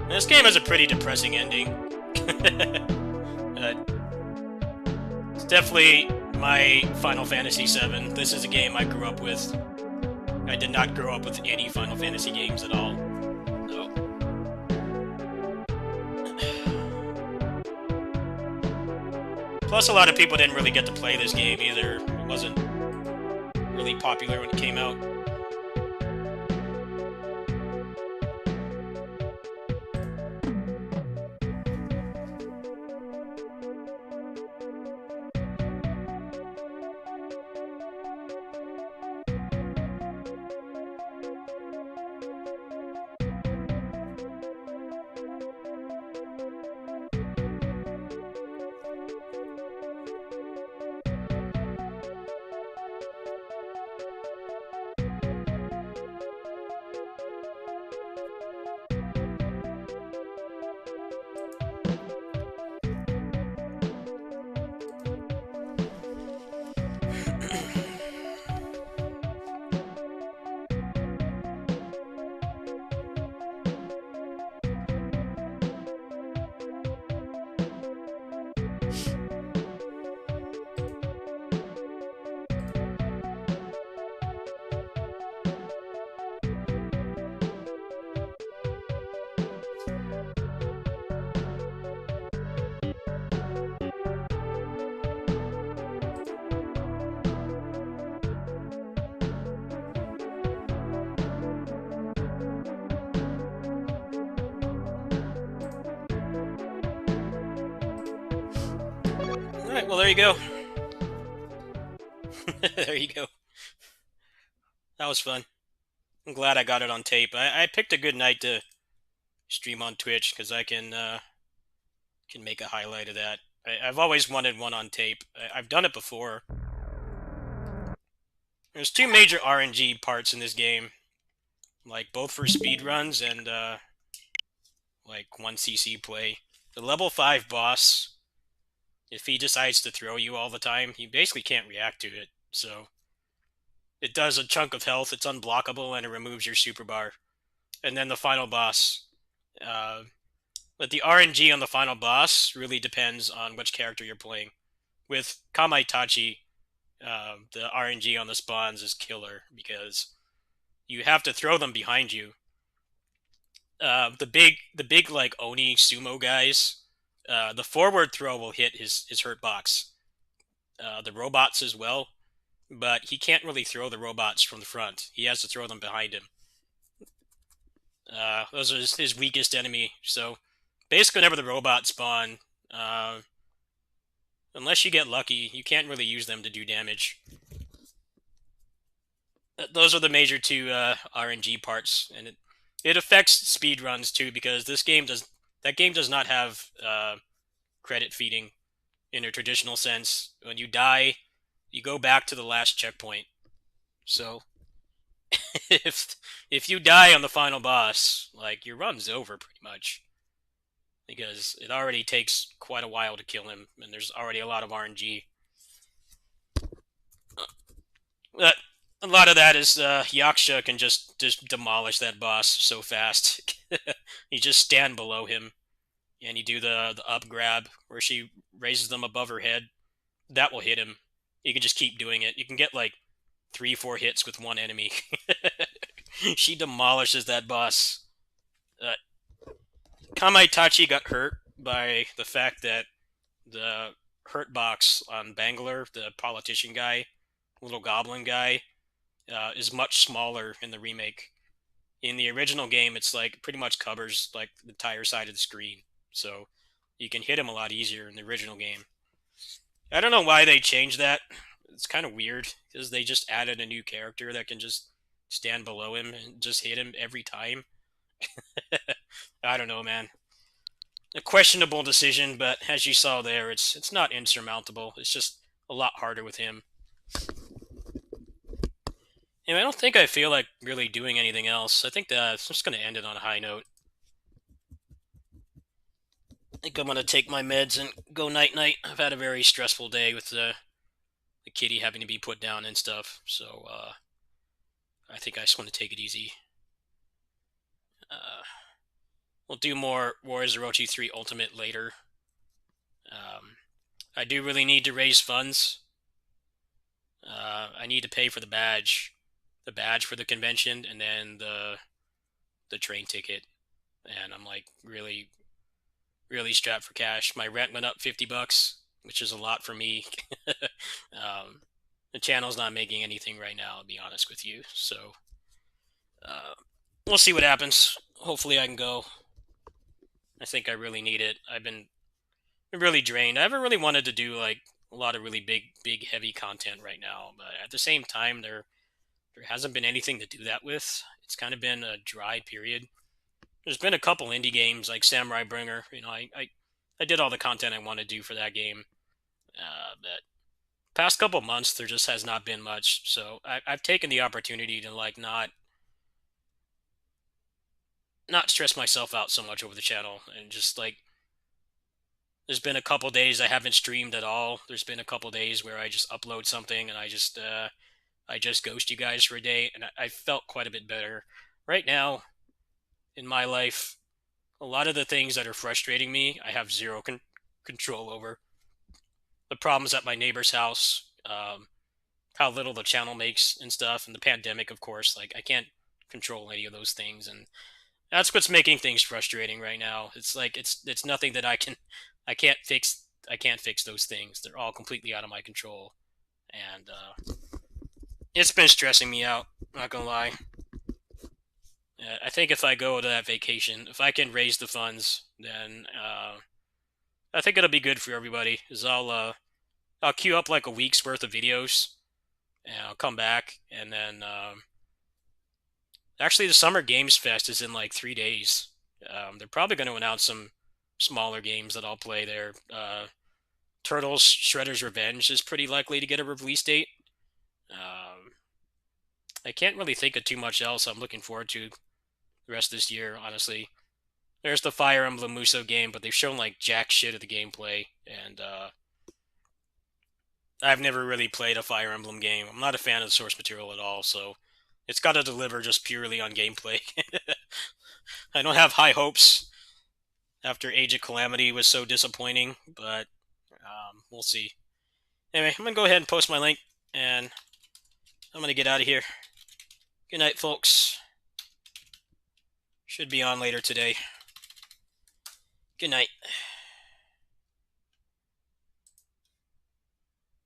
This game has a pretty depressing ending. It's definitely my Final Fantasy VII. This is a game I grew up with. I did not grow up with any Final Fantasy games at all. No. Plus, a lot of people didn't really get to play this game either. It wasn't really popular when it came out. Alright, well, there you go. There you go. That was fun. I'm glad I got it on tape. I picked a good night to stream on Twitch because I can make a highlight of that. I've always wanted one on tape. I've done it before. There's two major RNG parts in this game, like both for speed runs and like 1cc play. The level 5 boss, if he decides to throw you all the time, you basically can't react to it. So it does a chunk of health, it's unblockable, and it removes your super bar. And then the final boss. But the RNG on the final boss really depends on which character you're playing. With Kamaitachi, the RNG on the spawns is killer because you have to throw them behind you. The big like Oni sumo guys, the forward throw will hit his hurt box. The robots as well, but he can't really throw the robots from the front. He has to throw them behind him. Those are his weakest enemy. So basically, whenever the robots spawn, unless you get lucky, you can't really use them to do damage. Those are the major two RNG parts, and it affects speed runs too because that game does not have credit feeding in a traditional sense. When you die, you go back to the last checkpoint. So if you die on the final boss, like your run's over pretty much because it already takes quite a while to kill him, and there's already a lot of RNG. But a lot of that is Yaksha can just demolish that boss so fast. You just stand below him, and you do the up grab where she raises them above her head. That will hit him. You can just keep doing it. You can get like 3-4 hits with one enemy. She demolishes that boss. Kamaitachi got hurt by the fact that the hurt box on Bangalore, the politician guy, little goblin guy, is much smaller in the remake. In the original game, it's like pretty much covers like the entire side of the screen, so you can hit him a lot easier in the original game. I don't know why they changed that. It's kind of weird because they just added a new character that can just stand below him and just hit him every time. I don't know, man. A questionable decision, but as you saw there, it's not insurmountable. It's just a lot harder with him. And I don't think I feel like really doing anything else. I think that I'm just going to end it on a high note. I think I'm going to take my meds and go night-night. I've had a very stressful day with the kitty having to be put down and stuff, so I think I just want to take it easy. We'll do more WO3U Ultimate later. I do really need to raise funds. I need to pay for the badge for the convention, and then the train ticket. And I'm like really strapped for cash. My rent went up $50. which is a lot for me. um, the channel's not making anything right now, to be honest with you. So uh, we'll see what happens. Hopefully, I can go. I think I really need it. I've been really drained. I haven't really wanted to do like a lot of really big, heavy content right now, but at the same time, there hasn't been anything to do that with. It's kind of been a dry period. There's been a couple indie games like Samurai Bringer. I did all the content I want to do for that game. But past couple months, there just has not been much. So I've taken the opportunity to like not stress myself out so much over the channel, and just like there's been a couple days I haven't streamed at all. There's been a couple days where I just upload something and I just ghost you guys for a day, and I felt quite a bit better. Right now in my life, a lot of the things that are frustrating me, I have zero control over. The problems at my neighbor's house, how little the channel makes and stuff, and the pandemic, of course. Like I can't control any of those things, and that's what's making things frustrating right now. It's like it's nothing that I can't fix. I can't fix those things. They're all completely out of my control, and it's been stressing me out. Not gonna lie. I think if I go to that vacation, if I can raise the funds, then I think it'll be good for everybody. Is I'll queue up like a week's worth of videos, and I'll come back, and then actually the Summer Games Fest is in like 3 days. They're probably going to announce some smaller games that I'll play there. Turtles Shredder's Revenge is pretty likely to get a release date. Um, I can't really think of too much else I'm looking forward to the rest of this year, honestly. There's the Fire Emblem Musou game, but they've shown like jack shit of the gameplay, and I've never really played a Fire Emblem game. I'm not a fan of the source material at all, so it's got to deliver just purely on gameplay. I don't have high hopes after Age of Calamity was so disappointing, but we'll see. Anyway, I'm going to go ahead and post my link, and I'm going to get out of here. Good night, folks. Should be on later today. Good night.